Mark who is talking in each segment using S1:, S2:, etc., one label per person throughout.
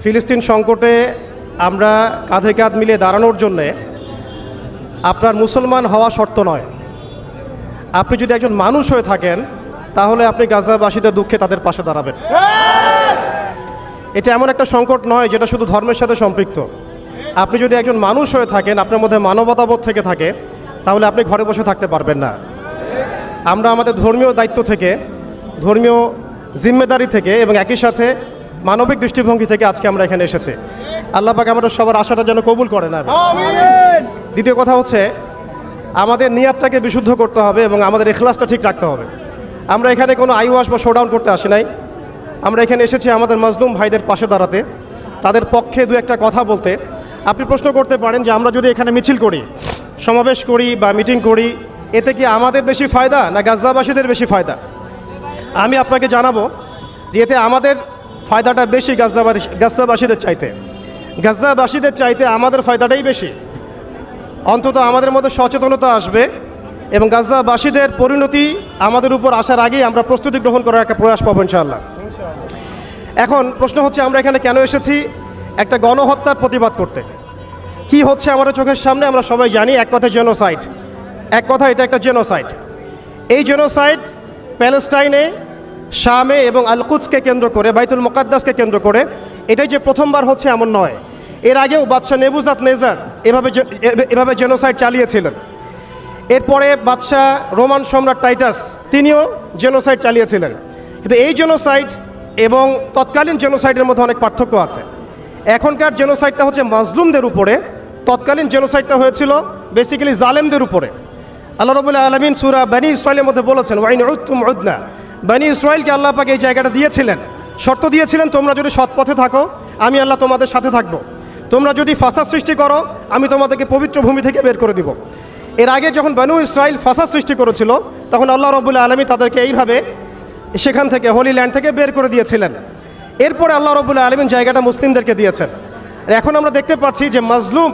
S1: ফিলিস্তিন সংকটে আমরা কাঁধে কাঁধ মিলিয়ে দাঁড়ানোর জন্যে আপনার মুসলমান হওয়া শর্ত নয়। আপনি যদি একজন মানুষ হয়ে থাকেন তাহলে আপনি গাজাবাসীদের দুঃখে তাদের পাশে দাঁড়াবেন। এটা এমন একটা সংকট নয় যেটা শুধু ধর্মের সাথে সম্পৃক্ত। আপনি যদি একজন মানুষ হয়ে থাকেন, আপনার মধ্যে মানবতাবোধ থেকে থাকে, তাহলে আপনি ঘরে বসে থাকতে পারবেন না। আমরা আমাদের ধর্মীয় দায়িত্ব থেকে, ধর্মীয় জিম্মেদারি থেকে এবং একই সাথে মানবিক দৃষ্টিভঙ্গি থেকে আজকে আমরা এখানে এসেছি। আল্লাহ পাক আমাদের সবার আশাটা যেন কবুল করেন। দ্বিতীয় কথা হচ্ছে আমাদের নিয়াতটাকে বিশুদ্ধ করতে হবে এবং আমাদের ইখলাসটা ঠিক রাখতে হবে। আমরা এখানে কোনো আইওয়াশ বা শোডাউন করতে আসি নাই। আমরা এখানে এসেছি আমাদের মাজলুম ভাইদের পাশে দাঁড়াতে, তাদের পক্ষে দু একটা কথা বলতে। আপনি প্রশ্ন করতে পারেন যে আমরা যদি এখানে মিছিল করি, সমাবেশ করি বা মিটিং করি, এতে কি আমাদের বেশি ফায়দা না গাজাবাসীদের বেশি ফায়দা? আমি আপনাকে জানাবো যে এতে আমাদের ফায়দাটা বেশি গাজাবাসীদের চাইতে। গাজাবাসীদের চাইতে আমাদের ফায়দাটাই বেশি। অন্তত আমাদের মধ্যে সচেতনতা আসবে এবং গাজাবাসীদের পরিণতি আমাদের উপর আসার আগেই আমরা প্রস্তুতি গ্রহণ করার একটা প্রয়াস পাবো ইনশাআল্লাহ। এখন প্রশ্ন হচ্ছে আমরা এখানে কেন এসেছি? একটা গণহত্যার প্রতিবাদ করতে। কি হচ্ছে আমাদের চোখের সামনে আমরা সবাই জানি, এক কথা জেনোসাইড। এক কথা এটা একটা জেনোসাইড। এই জেনোসাইড প্যালেস্টাইনে, শামে এবং আল-কুদসকে কেন্দ্র করে, বাইতুল মুকাদ্দাসকে কেন্দ্র করে, এটাই যে প্রথমবার হচ্ছে এমন নয়। এর আগেও বাদশাহ নেবুজাদনেজার এভাবে জেনোসাইড চালিয়েছিলেন। এরপরে বাদশাহ রোমান সম্রাট টাইটাস তিনিও জেনোসাইড চালিয়েছিলেন। কিন্তু এই জেনোসাইড এবং তৎকালীন জেনোসাইডের মধ্যে অনেক পার্থক্য আছে। এখনকার জেনোসাইডটা হচ্ছে মাজলুমদের উপরে, তৎকালীন জেনোসাইডটা হয়েছিল বেসিক্যালি জালেমদের উপরে। আল্লাহ রাব্বুল আলামিন সূরা বনী ইসরাঈলের মধ্যে বলেছেন, ওয়াইন উদতুম উদনা। বনী ইসরাঈলকে আল্লাহ পাক এই জায়গাটা দিয়েছিলেন, শর্ত দিয়েছিলেন, তোমরা যদি সৎ পথে থাকো আমি আল্লাহ তোমাদের সাথে থাকবো। তোমরা যদি ফাসাদ সৃষ্টি করো আমি তোমাদেরকে পবিত্র ভূমি থেকে বের করে দিব। এর আগে যখন বনু ইসরাঈল ফাসাদ সৃষ্টি করেছিল তখন আল্লাহ রাব্বুল আলামিন তাদেরকে এইভাবে সেখান থেকে, হোলি ল্যান্ড থেকে বের করে দিয়েছিলেন। এরপরে আল্লাহ রাব্বুল আলামিন জায়গাটা মুসলিমদেরকে দিয়েছেন। আর এখন আমরা দেখতে পাচ্ছি যে মাজলুম,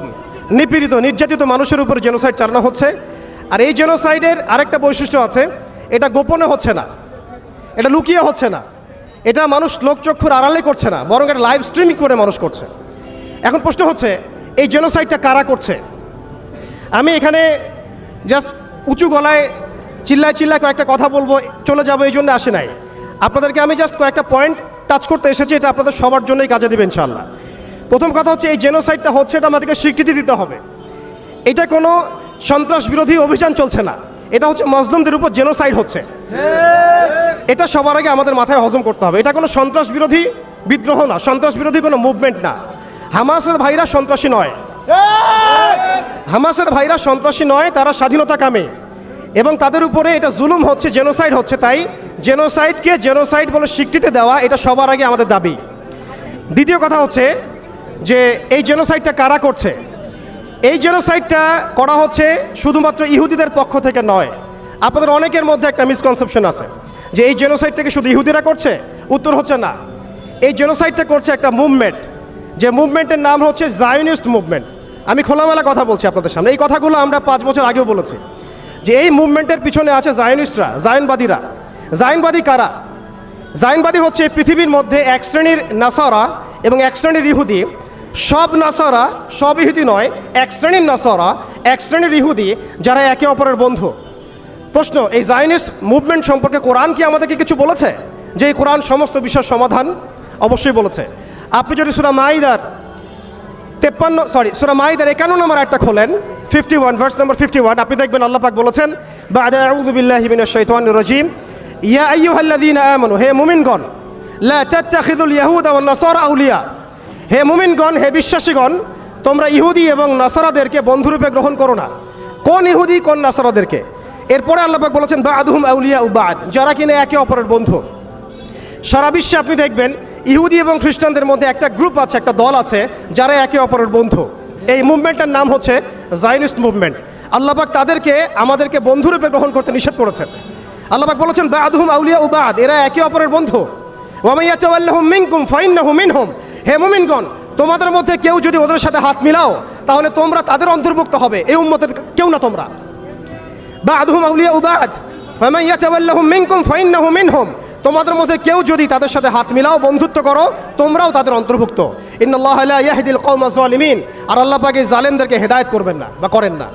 S1: নিপীড়িত, নির্যাতিত মানুষের উপর জেনোসাইড চালানো হচ্ছে। আর এই জেনোসাইডের আরেকটা বৈশিষ্ট্য আছে, এটা গোপনে হচ্ছে না, এটা লুকিয়ে হচ্ছে না, এটা মানুষ লোকচক্ষুর আড়ালে করছে না, বরং এটা লাইভ স্ট্রিমিং করে মানুষ করছে। এখন প্রশ্ন হচ্ছে এই জেনোসাইডটা কারা করছে? আমি এখানে জাস্ট উঁচু গলায় চিল্লায় কয়েকটা কথা বলবো, চলে যাবো এই জন্য আসে নাই। আপনাদেরকে আমি জাস্ট কয়েকটা পয়েন্ট টাচ করতে এসেছি, এটা আপনাদের সবার জন্যই কাজে দেবে ইনশাআল্লাহ। প্রথম কথা হচ্ছে এই জেনোসাইডটা হচ্ছে, এটা আমাদেরকে স্বীকৃতি দিতে হবে। এটা কোনো সন্ত্রাস বিরোধী অভিযান চলছে না, এটা হচ্ছে মাজলুমদের উপর জেনোসাইড হচ্ছে। এটা সবার আগে আমাদের মাথায় হজম করতে হবে। এটা কোনো সন্ত্রাস বিরোধী বিদ্রোহ না, সন্ত্রাস বিরোধী কোনো মুভমেন্ট না। হামাসের ভাইরা সন্ত্রাসী নয়, হামাসের ভাইরা সন্ত্রাসী নয়, তারা স্বাধীনতা কামী এবং তাদের উপরে এটা জুলুম হচ্ছে, জেনোসাইড হচ্ছে। তাই জেনোসাইডকে জেনোসাইড বলে স্বীকৃতি দেওয়া এটা সবার আগে আমাদের দাবি। দ্বিতীয় কথা হচ্ছে যে এই জেনোসাইডটা কারা করছে? এই জেনোসাইডটা করা হচ্ছে শুধুমাত্র ইহুদিদের পক্ষ থেকে নয়। আপনাদের অনেকের মধ্যে একটা মিসকনসেপশন আছে যে এই জেনোসাইডটাকে শুধু ইহুদিরা করছে। উত্তর হচ্ছে না, এই জেনোসাইডটা করছে একটা মুভমেন্ট, যে মুভমেন্টের নাম হচ্ছে জায়নিস্ট মুভমেন্ট। আমি খোলামেলা কথা বলছি আপনাদের সামনে, এই কথাগুলো আমরা 5 বছর আগেও বলেছি যে এই মুভমেন্টের পিছনে আছে জায়নিস্টরা, জায়নবাদীরা। জায়নবাদী কারা? জায়নবাদী হচ্ছে পৃথিবীর মধ্যে এক শ্রেণীর নাসারা এবং এক শ্রেণীর ইহুদি। সব নাসারা, সব ইহুদি নয়, এক শ্রেণীর নাসারা, এক শ্রেণীর ইহুদি যারা একে অপরের বন্ধু। প্রশ্ন, এই জায়নিস্ট মুভমেন্ট সম্পর্কে কোরআন কি আমাদেরকে কিছু বলেছে? যে এই কোরআন সমস্ত বিষয়ের সমাধান? অবশ্যই বলেছে। আপনি যদি সূরা মাইদার 51 নম্বর আয়াতটা খোলেন, 51 ভার্স নম্বর 51, আপনি দেখবেন আল্লাহ পাক বলেছেন, বা'দা আউযু বিল্লাহি মিনাশ শাইতানির রাজীম, ইয়া আইয়ুহাল্লাযীনা আমানু, হে মুমিনগণ, লা তাত্তাখিযুল ইয়াহুদা ওয়ান নাসারা আউলিয়া, হে মুমিনগণ, হে বিশ্বাসীগণ, তোমরা ইহুদি এবং নাসারাদেরকে বন্ধুরূপে গ্রহণ করো না। কোন ইহুদি, কোন নাসারাদেরকে? এরপরে আল্লাহ পাক বলেছেন বা'দুহুম আউলিয়া বা'দ, যারা কিনা একে অপরের বন্ধু। সারা বিশ্বে আপনি দেখবেন ইহুদি এবং খ্রিস্টানদের মধ্যে একটা গ্রুপ আছে, একটা দল আছে যারা একে অপরের বন্ধু। এই মুভমেন্টের নাম হচ্ছে জায়নিস্ট মুভমেন্ট। আল্লাহ পাক তাদেরকে, আমাদেরকে বন্ধুরূপে গ্রহণ করতে নিষেধ করেছেন। আল্লাহ পাক বলেছেন বা'দুহুম আউলিয়া বা'দ, এরা একে অপরের বন্ধু। ওয়া মান ইয়াতাওয়াল্লাহুম মিনকুম ফাইন্নাহু মিনহুম, হে মুমিনগণ, তোমাদের মধ্যে কেউ যদি ওদের সাথে হাত মিলাও তাহলে তোমরা তাদের অন্তর্ভুক্ত হবে, এই উম্মতের কেউ না তোমরা। বা'দুহুম আউলিয়া বা'দ, ফামান ইয়াতাওয়াল্লাহুম মিনকুম ফাইন্নাহু মিনহুম, তোমাদের মধ্যে কেউ যদি তাদের সাথে হাত মিলাও, বন্ধুত্ব করো, তোমরাও তাদের অন্তর্ভুক্ত। ইন্নাল্লাহা লা ইয়াহদিল কওমা যালিমিন। আর আল্লাহ পাক এই জালেমদেরকে হেদায়েত করবেন না বা করেন না।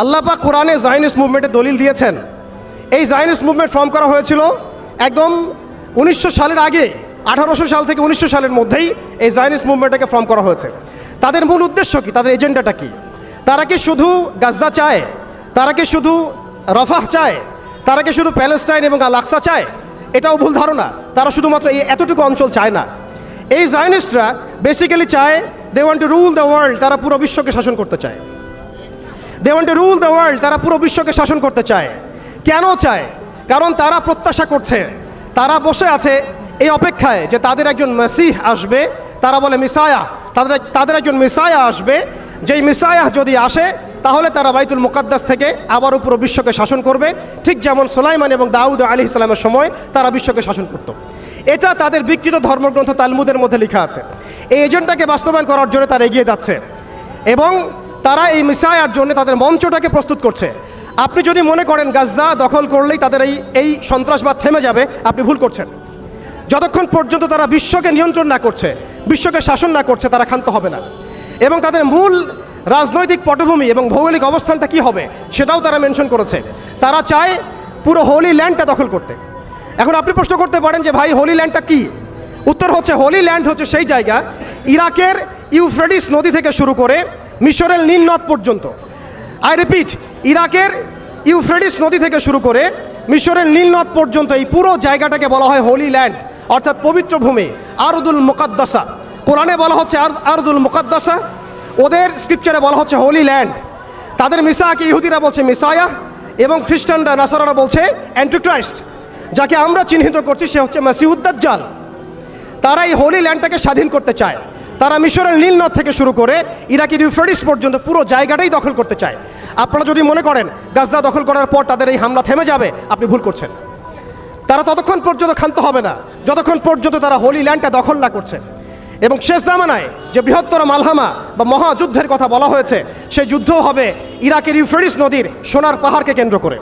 S1: আল্লাহ পাক কোরআনে জায়নিস্ট মুভমেন্টের দলিল দিয়েছেন। এই জায়নিস্ট মুভমেন্ট ফর্ম করা হয়েছিল একদম 1900 সালের আগে, 1800 সাল থেকে 1900 সালের মধ্যেই এই জায়নিস্ট মুভমেন্টটাকে ফর্ম করা হয়েছে। তাদের মূল উদ্দেশ্য কি? তাদের এজেন্ডাটা কি? তারা কি শুধু গাজা চায়? তারা কি শুধু রফাহ চায়? তারা কি শুধু প্যালেস্টাইন এবং আল আকসা চায়? এটাও ভুল ধারণা। তারা শুধুমাত্র এই এতটুকু অঞ্চল চায় না। এই জায়নিস্টরা বেসিক্যালি চায়, they want to rule the world. তারা পুরো বিশ্বকে শাসন করতে চায়। They want to rule the world. তারা পুরো বিশ্বকে শাসন করতে চায়। কেন চায়? কারণ তারা প্রত্যাশা করছে, তারা বসে আছে এই অপেক্ষায় যে তাদের একজন মাসিহ আসবে। তারা বলে মিসায়া, তাদের একজন মিসায়া আসবে। যেই মিসায়া যদি আসে তাহলে তারা বাইতুল মুকাদ্দাস থেকে আবারও পুরো বিশ্বকে শাসন করবে, ঠিক যেমন সুলাইমান এবং দাউদ আলাইহিস সালামের সময় তারা বিশ্বকে শাসন করত। এটা তাদের বিকৃত ধর্মগ্রন্থ তালমুদের মধ্যে লেখা আছে। এই এজেন্ডাকে বাস্তবায়ন করার জন্য তারা এগিয়ে যাচ্ছে এবং তারা এই মিসায়ার জন্য তাদের মঞ্চটাকে প্রস্তুত করছে। আপনি যদি মনে করেন গাজা দখল করলেই তাদের এই সন্ত্রাসবাদ থেমে যাবে, আপনি ভুল করছেন। যতক্ষণ পর্যন্ত তারা বিশ্বকে নিয়ন্ত্রণ না করছে, বিশ্বকে শাসন না করছে, তারা ক্ষান্ত হবে না। এবং তাদের মূল রাজনৈতিক পটভূমি এবং ভৌগোলিক অবস্থানটা কি হবে সেটাও তারা মেনশন করেছে। তারা চায় পুরো হোলি ল্যান্ডটা দখল করতে। এখন আপনি প্রশ্ন করতে পারেন যে ভাই হোলি ল্যান্ডটা কি? উত্তর হচ্ছে, হোলি ল্যান্ড হচ্ছে সেই জায়গা ইরাকের ইউফ্রেটিস নদী থেকে শুরু করে মিশরের নীল নদ পর্যন্ত। আই রিপিট, ইরাকের ইউফ্রেটিস নদী থেকে শুরু করে মিশরের নীল নদ পর্যন্ত এই পুরো জায়গাটাকে বলা হয় হোলি ল্যান্ড, অর্থাৎ পবিত্র ভূমি, আরদুল মুকাদ্দাসা। কোরআনে বলা হচ্ছে আরদুল মুকাদ্দাসা, ওদের স্ক্রিপচারে বলা হচ্ছে হোলি ল্যান্ড। তাদের মিসাকে ইহুদিরা বলছে মিসায়া এবং খ্রিস্টানরা নাসারারা বলছে অ্যান্টিক্রাইস্ট। যাকে আমরা চিহ্নিত করছি সে হচ্ছে মাসিহুদ দাজ্জাল। তারা এই হোলি ল্যান্ডটাকে স্বাধীন করতে চায়। তারা মিশরের নীল নদ থেকে শুরু করে ইরাকের ইউফ্রেটিস পর্যন্ত পুরো জায়গাটাই দখল করতে চায়। আপনারা যদি মনে করেন গাজা দখল করার পর তাদের এই হামলা থেমে যাবে, আপনি ভুল করছেন। তারা ততক্ষণ পর্যন্ত ক্ষান্ত হবে না যতক্ষণ পর্যন্ত তারা হোলি ল্যান্ডটা দখল না করছে। এবং শেষ জামানায় যে বৃহত্তর মালহামা বা মহাযুদ্ধের কথা বলা হয়েছে, সেই যুদ্ধ হবে ইরাকের ইউফ্রেটিস নদীর সোনার পাহাড়কে কেন্দ্র করে।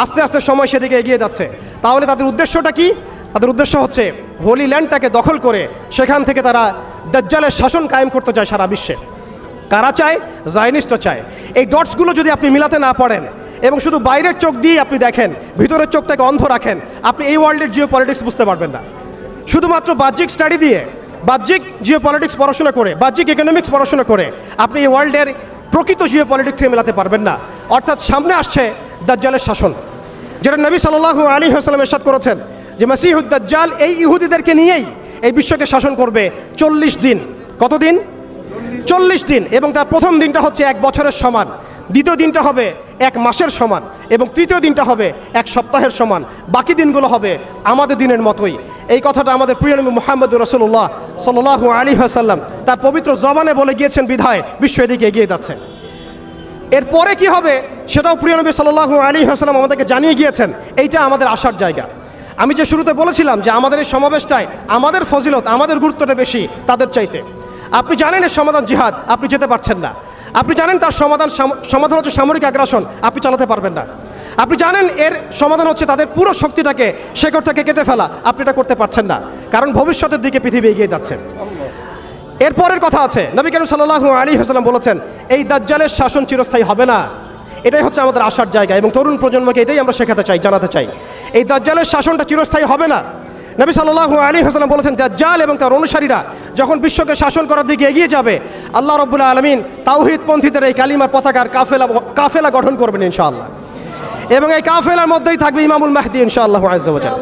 S1: আস্তে আস্তে সময় সেদিকে এগিয়ে যাচ্ছে। তাহলে তাদের উদ্দেশ্যটা কি? তাদের উদ্দেশ্য হচ্ছে হোলি ল্যান্ডটাকে দখল করে সেখান থেকে তারা দাজ্জালের শাসন কায়েম করতে চায় সারা বিশ্বে। কারা চায়? জায়নিস্টরা চায়। এই ডটসগুলো যদি আপনি মিলাতে না পারেন এবং শুধু বাইরের চোখ দিয়ে আপনি দেখেন, ভিতরের চোখটাকে অন্ধ রাখেন, আপনি এই ওয়ার্ল্ডের জিও পলিটিক্স বুঝতে পারবেন না। শুধুমাত্র বাহ্যিক স্টাডি দিয়ে, বাহ্যিক জিও পলিটিক্স পড়াশোনা করে, বাহ্যিক ইকোনমিক্স পড়াশোনা করে আপনি এই ওয়ার্ল্ডের প্রকৃত জিও পলিটিক্সকে মেলাতে পারবেন না। অর্থাৎ সামনে আসছে দাজ্জালের শাসন, যেটা নবী সাল্লাল্লাহু আলাইহি ওয়াসাল্লাম ইরশাদ করেছেন যে মাসিহুদ দাজ্জাল এই ইহুদিদেরকে নিয়েই এই বিশ্বকে শাসন করবে 40 দিন। কতদিন? 40 দিন। এবং তার প্রথম দিনটা হচ্ছে 1 বছরের সমান, দ্বিতীয় দিনটা হবে 1 মাসের সমান এবং তৃতীয় দিনটা হবে 1 সপ্তাহের সমান। বাকি দিনগুলো হবে আমাদের দিনের মতোই। এই কথাটা আমাদের প্রিয় নবী মুহাম্মদ রাসূলুল্লাহ সাল্লাল্লাহু আলাইহি ওয়াসাল্লাম তার পবিত্র জবানে বলে গিয়েছেন বিধায় বিশ্ব এদিকে এগিয়ে যাচ্ছে। এরপরে কি হবে সেটাও প্রিয় নবী সাল্লাল্লাহু আলাইহি ওয়াসাল্লাম আমাদেরকে জানিয়ে গিয়েছেন। এইটা আমাদের আসার জায়গা। আমি যে শুরুতে বলেছিলাম যে আমাদের এই সমাবেশটায় আমাদের ফজিলত, আমাদের গুরুত্বটা বেশি তাদের চাইতে। আপনি জানেন এর সমাধান জিহাদ, আপনি যেতে পারছেন না। আপনি জানেন তার সমাধান হচ্ছে সামরিক আগ্রাসন, আপনি চালাতে পারবেন না। আপনি জানেন এর সমাধান হচ্ছে তাদের পুরো শক্তিটাকে শেকড় থেকে কেটে ফেলা, আপনি এটা করতে পারছেন না, কারণ ভবিষ্যতের দিকে পৃথিবী এগিয়ে যাচ্ছে। এরপরের কথা আছে, নবী করিম সাল্লাল্লাহু আলাইহি ওয়াসাল্লাম বলেছেন এই দাজ্জালের শাসন চিরস্থায়ী হবে না। এটাই হচ্ছে আমাদের আসার জায়গা এবং তরুণ প্রজন্মকে এটাই আমরা শেখাতে চাই, জানাতে চাই। এই দাজ্জালের শাসনটা চিরস্থায়ী হবে না। নবী সাল্লাল্লাহু আলাইহি ওয়াসাল্লাম বলেছেন দাজ্জাল এবং তার অনুসারীরা যখন বিশ্বকে শাসন করার দিকে এগিয়ে যাবে, আল্লাহ রাব্বুল আলামিন তাওহীদপন্থীদের এই কালিমার পতাকার কাফেলা গঠন করবেন ইনশাআল্লাহ। এবং এই কাফেলার মধ্যেই থাকবে ইমামুল মাহদি ইনশাআল্লাহু আযজা ওয়া জাল।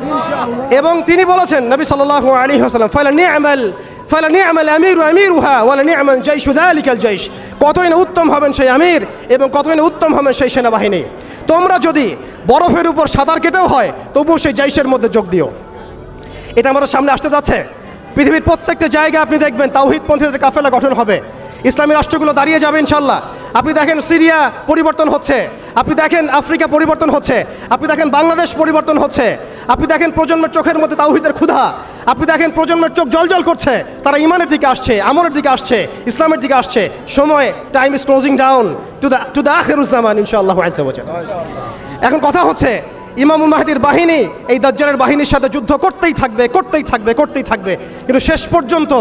S1: এবং তিনি বলেছেন নবী সাল্লাল্লাহু আলাইহি ওয়াসাল্লাম ফালা নি'মাল আমিরু আমিরুহা ওয়া লা নি'মাল জাইশু যালিকাল জাইশ। কতই না উত্তম হবেন সেই আমির এবং কতই না উত্তম হবেন সেই সেনাবাহিনী। তোমরা যদি বরফের উপর সাঁতার কেটেও হয় তবুও সেই জাইশের মধ্যে যোগ দিও। এটা আমাদের সামনে আসতে যাচ্ছে। পৃথিবীর প্রত্যেকটা জায়গায় আপনি দেখবেন তাওহীদপন্থীদের কাফেলা গঠন হবে, ইসলামী রাষ্ট্রগুলো দাঁড়িয়ে যাবে ইনশাআল্লাহ। আপনি দেখেন সিরিয়া পরিবর্তন হচ্ছে, আপনি দেখেন আফ্রিকা পরিবর্তন হচ্ছে, আপনি দেখেন বাংলাদেশ পরিবর্তন হচ্ছে, আপনি দেখেন প্রজন্মের চোখের মধ্যে তাওহীদের ক্ষুধা, আপনি দেখেন প্রজন্মের চোখ জলজল করছে, তারা ইমানের দিকে আসছে, আমলের দিকে আসছে, ইসলামের দিকে আসছে। সময়, time is closing down to the আখিরুজ জামান ইনশাআল্লাহু আযজা ওয়া জাল। এখন কথা হচ্ছে ইমামুল মাহদির বাহিনী এই দাজ্জালের বাহিনীর সাথে যুদ্ধ করতেই থাকবে করতেই থাকবে করতেই থাকবে, কিন্তু শেষ পর্যন্ত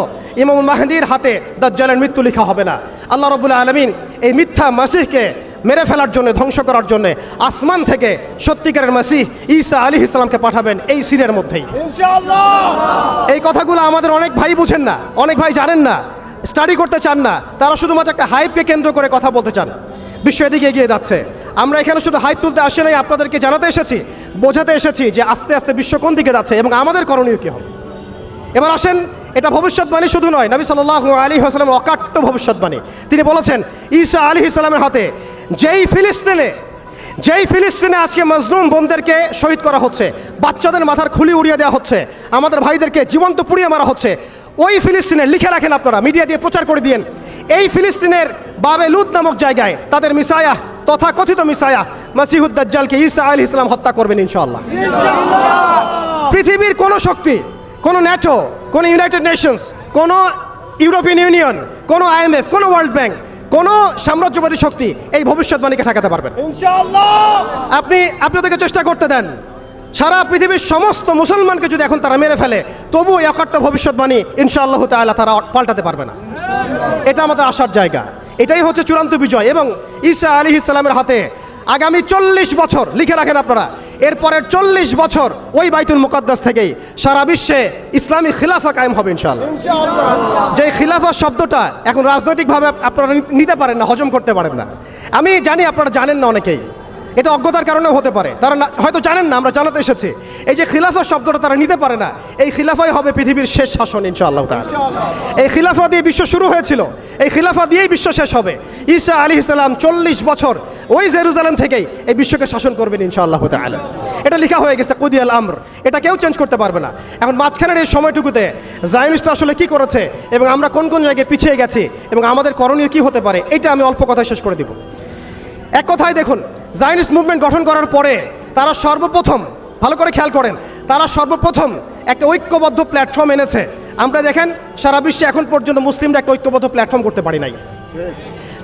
S1: ইমামুল মাহদির হাতে দাজ্জালের মৃত্যু লেখা হবে না। আল্লাহ রাব্বুল আলামিন এই মিথ্যা মাসিহকে মেরে ফেলার জন্য, ধ্বংস করার জন্য আসমান থেকে সত্যিকারের মাসিহ ঈসা আলাইহিস সালামকে পাঠাবেন এই সিরিয়ার মধ্যেই ইনশাআল্লাহ। এই কথাগুলো আমাদের অনেক ভাই বুঝেন না, অনেক ভাই জানেন না, স্টাডি করতে চান না, তারা শুধুমাত্র একটা হাইপকে কেন্দ্র করে কথা বলতে চান। বিশ্ব এদিকে এগিয়ে যাচ্ছে, আমরা এখানে শুধু হাইপ তুলতে আসি নাই, আপনাদেরকে জানাতে এসেছি, বোঝাতে এসেছি যে আস্তে আস্তে বিশ্ব কোন দিকে যাচ্ছে এবং আমাদের করণীয় কী হবে। এবার আসেন, এটা ভবিষ্যৎবাণী শুধু নয়, নবী সাল্লাল্লাহু আলাইহি ওয়াসাল্লামের অকাট্য ভবিষ্যৎবাণী। তিনি বলেছেন ঈসা আলাইহিস সালামের হাতে যেই ফিলিস্তিনে আজকে মজলুম বোনদেরকে শহীদ করা হচ্ছে, বাচ্চাদের মাথার খুলি উড়িয়ে দেওয়া হচ্ছে, আমাদের ভাইদেরকে জীবন্ত পুড়িয়ে মারা হচ্ছে, ওই ফিলিস্তিনে লিখে রাখেন আপনারা, মিডিয়া দিয়ে প্রচার করে দিয়েন, এই ফিলিস্তিনের বাবে লুদ নামক জায়গায় তাদের মিসায়া, তথাকথিত মিসায়া মাসিহুদ দাজ্জালকে ঈসা আলাইহিস সালাম হত্যা করবেন ইনশাআল্লাহ। পৃথিবীর কোনো শক্তি, কোনো ন্যাটো, কোনো ইউনাইটেড নেশনস, কোনো ইউরোপিয়ান ইউনিয়ন, কোনো IMF, কোনো ওয়ার্ল্ড ব্যাংক, কোনো সাম্রাজ্যবাদী শক্তি এই ভবিষ্যৎবাণীকে ঠেকাতে পারবেন ইনশাআল্লাহ। আপনি ওদেরকে চেষ্টা করতে দেন, সারা পৃথিবীর সমস্ত মুসলমানকে যদি এখন তারা মেরে ফেলে, তবুও এই অকাট্য ভবিষ্যৎবাণী ইনশাআল্লাহ তাআলা তারা পাল্টাতে পারবে না। এটা আমাদের আশার জায়গা, এটাই হচ্ছে চূড়ান্ত বিজয়। এবং ঈসা আলাইহিস সালামের হাতে আগামী 40 বছর লিখে রাখেন আপনারা, এরপরের 40 বছর ওই বাইতুল মুকাদ্দাস থেকেই সারা বিশ্বে ইসলামী খিলাফা কায়েম হবে ইনশাআল্লাহ। যে খিলাফা শব্দটা এখন রাজনৈতিকভাবে আপনারা নিতে পারেন না, হজম করতে পারেন না। আমি জানি আপনারা জানেন না, অনেকেই এটা অজ্ঞতার কারণেও হতে পারে, তারা হয়তো জানেন না, আমরা জানাতে এসেছি। এই যে খিলাফা শব্দটা তারা নিতে পারে না, এই খিলাফাই হবে পৃথিবীর শেষ শাসন ইনশাআল্লাহ তাআলা। এই খিলাফা দিয়ে বিশ্ব শুরু হয়েছিল, এই খিলাফা দিয়েই বিশ্ব শেষ হবে। ঈসা আলাইহিস সালাম 40 বছর ওই জেরুজালেম থেকেই এই বিশ্বকে শাসন করবেন ইনশাআল্লাহ তাআলা। এটা লেখা হয়ে গেছে, কুদিয়াল আমর, এটা কেউ চেঞ্জ করতে পারবে না। এখন মাঝখানের এই সময়টুকুতে জায়নিস্টরা আসলে কি করেছে এবং আমরা কোন কোন জায়গায় পিছিয়ে গেছি এবং আমাদের করণীয় কি হতে পারে, এটা আমি অল্প কথায় শেষ করে দিব। এক কথায় দেখুন, জায়নিস্ট মুভমেন্ট গঠন করার পরে তারা সর্বপ্রথম, ভালো করে খেয়াল করেন, তারা সর্বপ্রথম একটা ঐক্যবদ্ধ প্ল্যাটফর্ম এনেছে। আমরা দেখেন সারা বিশ্বে এখন পর্যন্ত মুসলিমরা একটা ঐক্যবদ্ধ প্ল্যাটফর্ম করতে পারি নাই।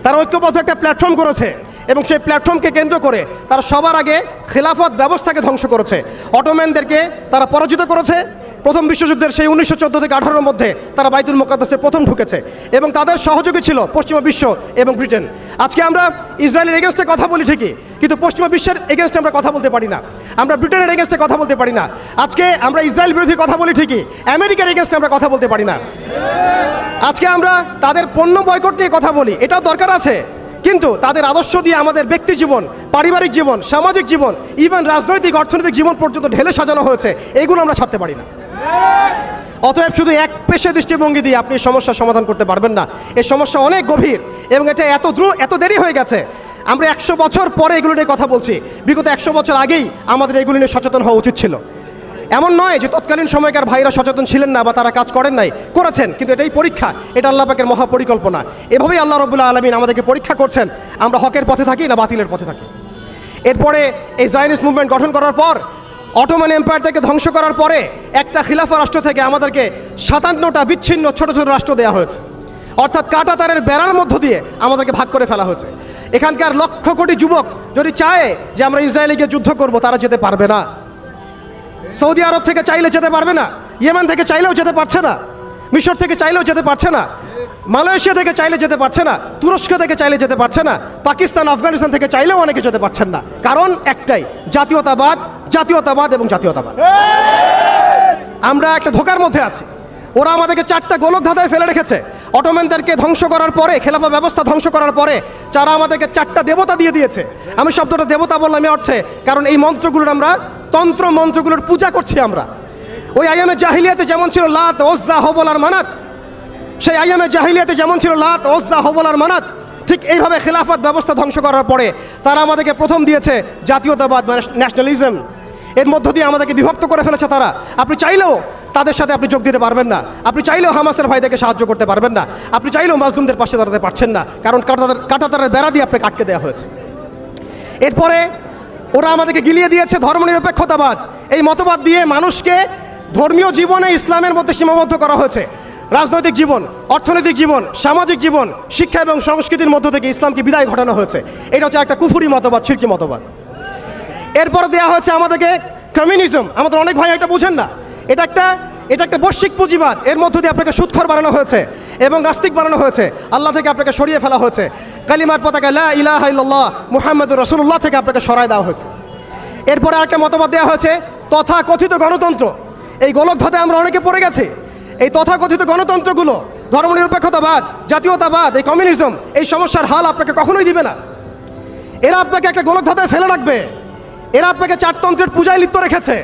S1: তারা ঐক্যবদ্ধ একটা প্ল্যাটফর্ম করেছে এবং সেই প্ল্যাটফর্মকে কেন্দ্র করে তারা সবার আগে খেলাফত ব্যবস্থাকে ধ্বংস করেছে, অটোম্যানদেরকে তারা পরাজিত করেছে। প্রথম বিশ্বযুদ্ধের সেই 1914 থেকে 18-এর মধ্যে তারা বাইতুল মুকাদ্দাসে প্রথম ঢুকেছে এবং তাদের সহযোগী ছিল পশ্চিমা বিশ্ব এবং ব্রিটেন। আজকে আমরা ইসরায়েলের এগেনস্টে কথা বলি ঠিকই, কিন্তু পশ্চিমা বিশ্বের এগেনস্টে আমরা কথা বলতে পারি না, আমরা ব্রিটেনের এগেনস্টে কথা বলতে পারি না। আজকে আমরা ইসরায়েল বিরোধী কথা বলি ঠিকই, আমেরিকার এগেনস্টে আমরা কথা বলতে পারি না। আজকে আমরা তাদের পণ্য বয়কট নিয়ে কথা বলি, এটাও দরকার আছে, কিন্তু তাদের আদর্শ দিয়ে আমাদের ব্যক্তি জীবন, পারিবারিক জীবন, সামাজিক জীবন, ইভেন রাজনৈতিক অর্থনৈতিক জীবন পর্যন্ত ঢেলে সাজানো হয়েছে, এইগুলো আমরা ছাড়তে পারি না। অতএব শুধু এক পেশে দৃষ্টিভঙ্গি দিয়ে আপনি সমস্যার সমাধান করতে পারবেন না। এই সমস্যা অনেক গভীর এবং এটা এত দেরি হয়ে গেছে। আমরা 100 বছর পরে এগুলো নিয়ে কথা বলছি, বিগত 100 বছর আগেই আমাদের এগুলো নিয়ে সচেতন হওয়া উচিত ছিল। এমন নয় যে তৎকালীন সময়কার ভাইরা সচেতন ছিলেন না বা তারা কাজ করেন নাই, করেছেন, কিন্তু এটাই পরীক্ষা, এটা আল্লাহ পাকের মহাপরিকল্পনা। এভাবেই আল্লাহ রাব্বুল আলামিন আমাদেরকে পরীক্ষা করছেন, আমরা হকের পথে থাকি না বাতিলের পথে থাকি। এরপরে এই জায়নিস্ট মুভমেন্ট গঠন করার পর, অটোমান এম্পায়ার থেকে ধ্বংস করার পরে একটা খিলাফা রাষ্ট্র থেকে আমাদেরকে 57টা বিচ্ছিন্ন ছোট ছোট রাষ্ট্র দেওয়া হয়েছে, অর্থাৎ কাঁটাতারের বেড়ার মধ্য দিয়ে আমাদেরকে ভাগ করে ফেলা হয়েছে। এখানকার লক্ষ কোটি যুবক যদি চায় যে আমরা ইসরায়েলে গিয়ে যুদ্ধ করব, তারা যেতে পারবে না। সৌদি আরব থেকে চাইলে যেতে পারবে না, ইয়েমেন থেকে চাইলেও যেতে পারছে না, মিশর থেকে চাইলেও যেতে পারছে না, মালয়েশিয়া থেকে চাইলে যেতে পারছে না, তুরস্ক থেকে চাইলে যেতে পারছে না, পাকিস্তান আফগানিস্তান থেকে চাইলেও অনেকে যেতে পারছেন না। কারণ একটাই, জাতীয়তাবাদ, জাতীয়তাবাদ এবং জাতীয়তাবাদ। আমরা একটা ধোকার মধ্যে আছি। ওরা আমাদেরকে 4টা গোলক ধাঁধায় ফেলে রেখেছে। অটোম্যানদেরকে ধ্বংস করার পরে, খেলাফা ব্যবস্থা ধ্বংস করার পরে যারা আমাদেরকে 4টা দেবতা দিয়ে দিয়েছে। আমি শব্দটা দেবতা বললাম এই অর্থে, কারণ এই মন্ত্রগুলোর আমরা তন্ত্র মন্ত্রগুলোর পূজা করছি আমরা। ওই আইয়ামে জাহিলিয়াতে যেমন ছিল লাত, ওজ্জা, হবল আর মানাত, সেই আইয়ামে জাহিলিয়াতে যেমন ছিল লাত, ওজ্জা, হবল আর মানাত, ঠিক এইভাবে খেলাফত ব্যবস্থা ধ্বংস করার পরে তারা আমাদেরকে প্রথম দিয়েছে জাতীয়তাবাদ বা ন্যাশনালিজম। এর মধ্য দিয়ে আমাদেরকে বিভক্ত করে ফেলেছে তারা। আপনি চাইলেও তাদের সাথে আপনি যোগ দিতে পারবেন না, আপনি চাইলেও হামাসের ভাইদেরকে সাহায্য করতে পারবেন না, আপনি চাইলেও মাজলুমদের পাশে দাঁড়াতে পারছেন না, কারণ কাঁটাতারের বেড়া দিয়ে আপনাকে আটকে দেওয়া হয়েছে। এরপরে ওরা আমাদেরকে গিলিয়ে দিয়েছে ধর্মনিরপেক্ষতাবাদ। এই মতবাদ দিয়ে মানুষকে ধর্মীয় জীবনে ইসলামের মধ্যে সীমাবদ্ধ করা হয়েছে। রাজনৈতিক জীবন, অর্থনৈতিক জীবন, সামাজিক জীবন, শিক্ষা এবং সংস্কৃতির মধ্য থেকে ইসলামকে বিদায় ঘটানো হয়েছে। এটা হচ্ছে একটা কুফুরি মতবাদ, শিরকি মতবাদ। এরপরে দেওয়া হয়েছে আমাদেরকে কমিউনিজম। আমাদের অনেক ভাই এটা বুঝেন না, এটা একটা বৈশ্বিক পুঁজিবাদ। এর মধ্য দিয়ে আপনাকে সুদখোর বানানো হয়েছে এবং নাস্তিক বানানো হয়েছে, আল্লাহ থেকে আপনাকে সরিয়ে ফেলা হয়েছে। কালিমার পতাকা লা ইলাহা ইল্লাল্লাহ মুহাম্মাদুর রাসূলুল্লাহ থেকে আপনাকে সরায় দেওয়া হয়েছে। এরপরে আরেকটা মতবাদ দেওয়া হয়েছে তথাকথিত গণতন্ত্র। এই গোলকধাঁধে আমরা অনেকে পড়ে গেছি। এই তথাকথিত গণতন্ত্রগুলো, ধর্মনিরপেক্ষতাবাদ, জাতীয়তাবাদ, এই কমিউনিজম, এই সমস্যার হাল আপনাকে কখনোই দিবে না। এরা আপনাকে একটা গোলকধাঁধে ফেলে রাখবে। এরা আপনাকে চারতন্ত্রের পূজায় লিপ্ত রেখেছে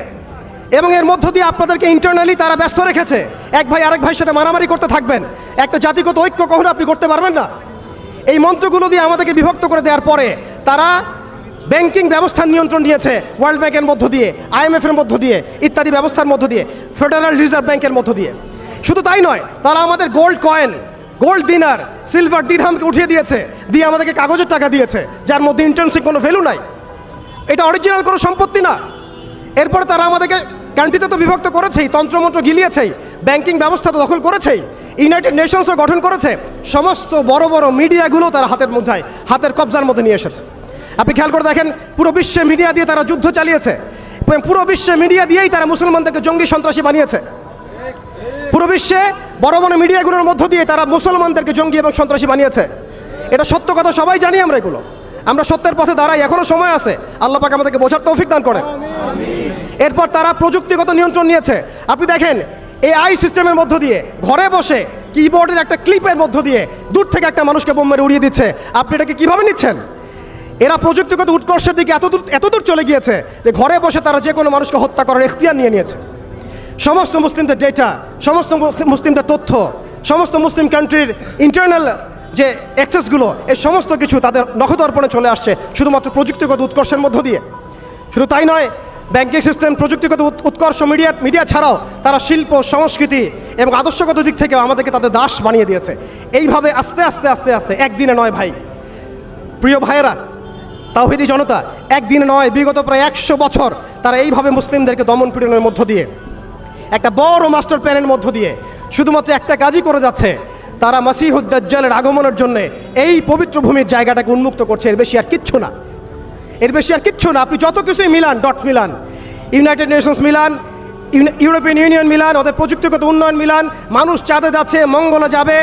S1: এবং এর মধ্য দিয়ে আপনাদেরকে ইন্টারনালি তারা ব্যস্ত রেখেছে। এক ভাই আরেক ভাইয়ের সাথে মারামারি করতে থাকবেন, একটা জাতিগত ঐক্য কখনো আপনি করতে পারবেন না। এই মন্ত্রগুলো দিয়ে আমাদেরকে বিভক্ত করে দেওয়ার পরে তারা ব্যাংকিং ব্যবস্থার নিয়ন্ত্রণ নিয়েছে ওয়ার্ল্ড ব্যাংকের মধ্য দিয়ে, IMF এর মধ্য দিয়ে, ইত্যাদি ব্যবস্থার মধ্য দিয়ে, ফেডারেল রিজার্ভ ব্যাংকের মধ্য দিয়ে। শুধু তাই নয়, তারা আমাদের গোল্ড কয়েন, গোল্ড দিনার, সিলভার দিরহামকে উঠিয়ে দিয়েছে, দিয়ে আমাদেরকে কাগজের টাকা দিয়েছে যার মধ্যে ইন্টার্নশিপ কোনো ভ্যালু নাই। এটা অরিজিনাল কোনো সম্পত্তি না। এরপরে তারা আমাদেরকে কান্ট্রিতে তো বিভক্ত করেছেই, তন্ত্রমন্ত্র গিলিয়েছেই, ব্যাংকিং ব্যবস্থা তো দখল করেছেই, ইউনাইটেড নেশনসও গঠন করেছে, সমস্ত বড় বড় মিডিয়াগুলো তারা হাতের কবজার মধ্যে নিয়ে এসেছে। আপনি খেয়াল করে দেখেন, পুরো বিশ্বে মিডিয়া দিয়ে তারা যুদ্ধ চালিয়েছে, পুরো বিশ্বে মিডিয়া দিয়েই তারা মুসলমানদেরকে জঙ্গি সন্ত্রাসী বানিয়েছে। পুরো বিশ্বে বড় বড় মিডিয়াগুলোর মধ্য দিয়ে তারা মুসলমানদেরকে জঙ্গি এবং সন্ত্রাসী বানিয়েছে। এটা সত্য কথা, সবাই জানি আমরা এগুলো। আমরা সত্যের পথে দাঁড়াই, এখনো সময় আছে, আল্লাহ পাক আমাদেরকে বোঝার তৌফিক দান করেন। এরপর তারা প্রযুক্তিগত নিয়ন্ত্রণ নিয়েছে। আপনি দেখেন AI সিস্টেমের মধ্য দিয়ে ঘরে বসে কিবোর্ডের একটা ক্লিপের মধ্য দিয়ে দূর থেকে একটা মানুষকে বোম মেরে উড়িয়ে দিচ্ছে। আপনি এটাকে কীভাবে নিচ্ছেন? এরা প্রযুক্তিগত উৎকর্ষের দিকে এতদূর চলে গিয়েছে যে ঘরে বসে তারা যে কোনো মানুষকে হত্যা করার এখতিয়ার নিয়ে নিয়েছে। সমস্ত মুসলিমদের ডেটা, সমস্ত মুসলিমদের তথ্য, সমস্ত মুসলিম কান্ট্রির ইন্টারনাল যে অ্যাক্সেসগুলো, এই সমস্ত কিছু তাদের নখদর্পণে চলে আসছে শুধুমাত্র প্রযুক্তিগত উৎকর্ষের মধ্য দিয়ে। শুধু তাই নয়, ব্যাংকিং সিস্টেম, প্রযুক্তিগত উৎকর্ষ, মিডিয়া ছাড়াও তারা শিল্প, সংস্কৃতি এবং আদর্শগত দিক থেকেও আমাদেরকে তাদের দাস বানিয়ে দিয়েছে। এইভাবে আস্তে আস্তে আস্তে আস্তে, একদিনে নয় ভাই, প্রিয় ভাইয়েরা, তাওহীদি জনতা, একদিনে নয়, বিগত প্রায় 100 বছর তারা এইভাবে মুসলিমদেরকে দমন পীড়নের মধ্য দিয়ে, একটা বড় মাস্টার প্ল্যানের মধ্য দিয়ে শুধুমাত্র একটা কাজই করে যাচ্ছে, তারা মাসিহুদ দাজ্জালের আগমনের জন্য এই পবিত্র ভূমির জায়গাটাকে উন্মুক্ত করছে। এর বেশি আর কিচ্ছু না, এর বেশি আর কিচ্ছু না। আপনি যত কিছুই Milan, dot Milan, United Nations Milan, European union Milan, ওদের প্রযুক্তিগত উন্নয়ন মিলান, মানুষ চাঁদে যাচ্ছে, মঙ্গলে যাবে,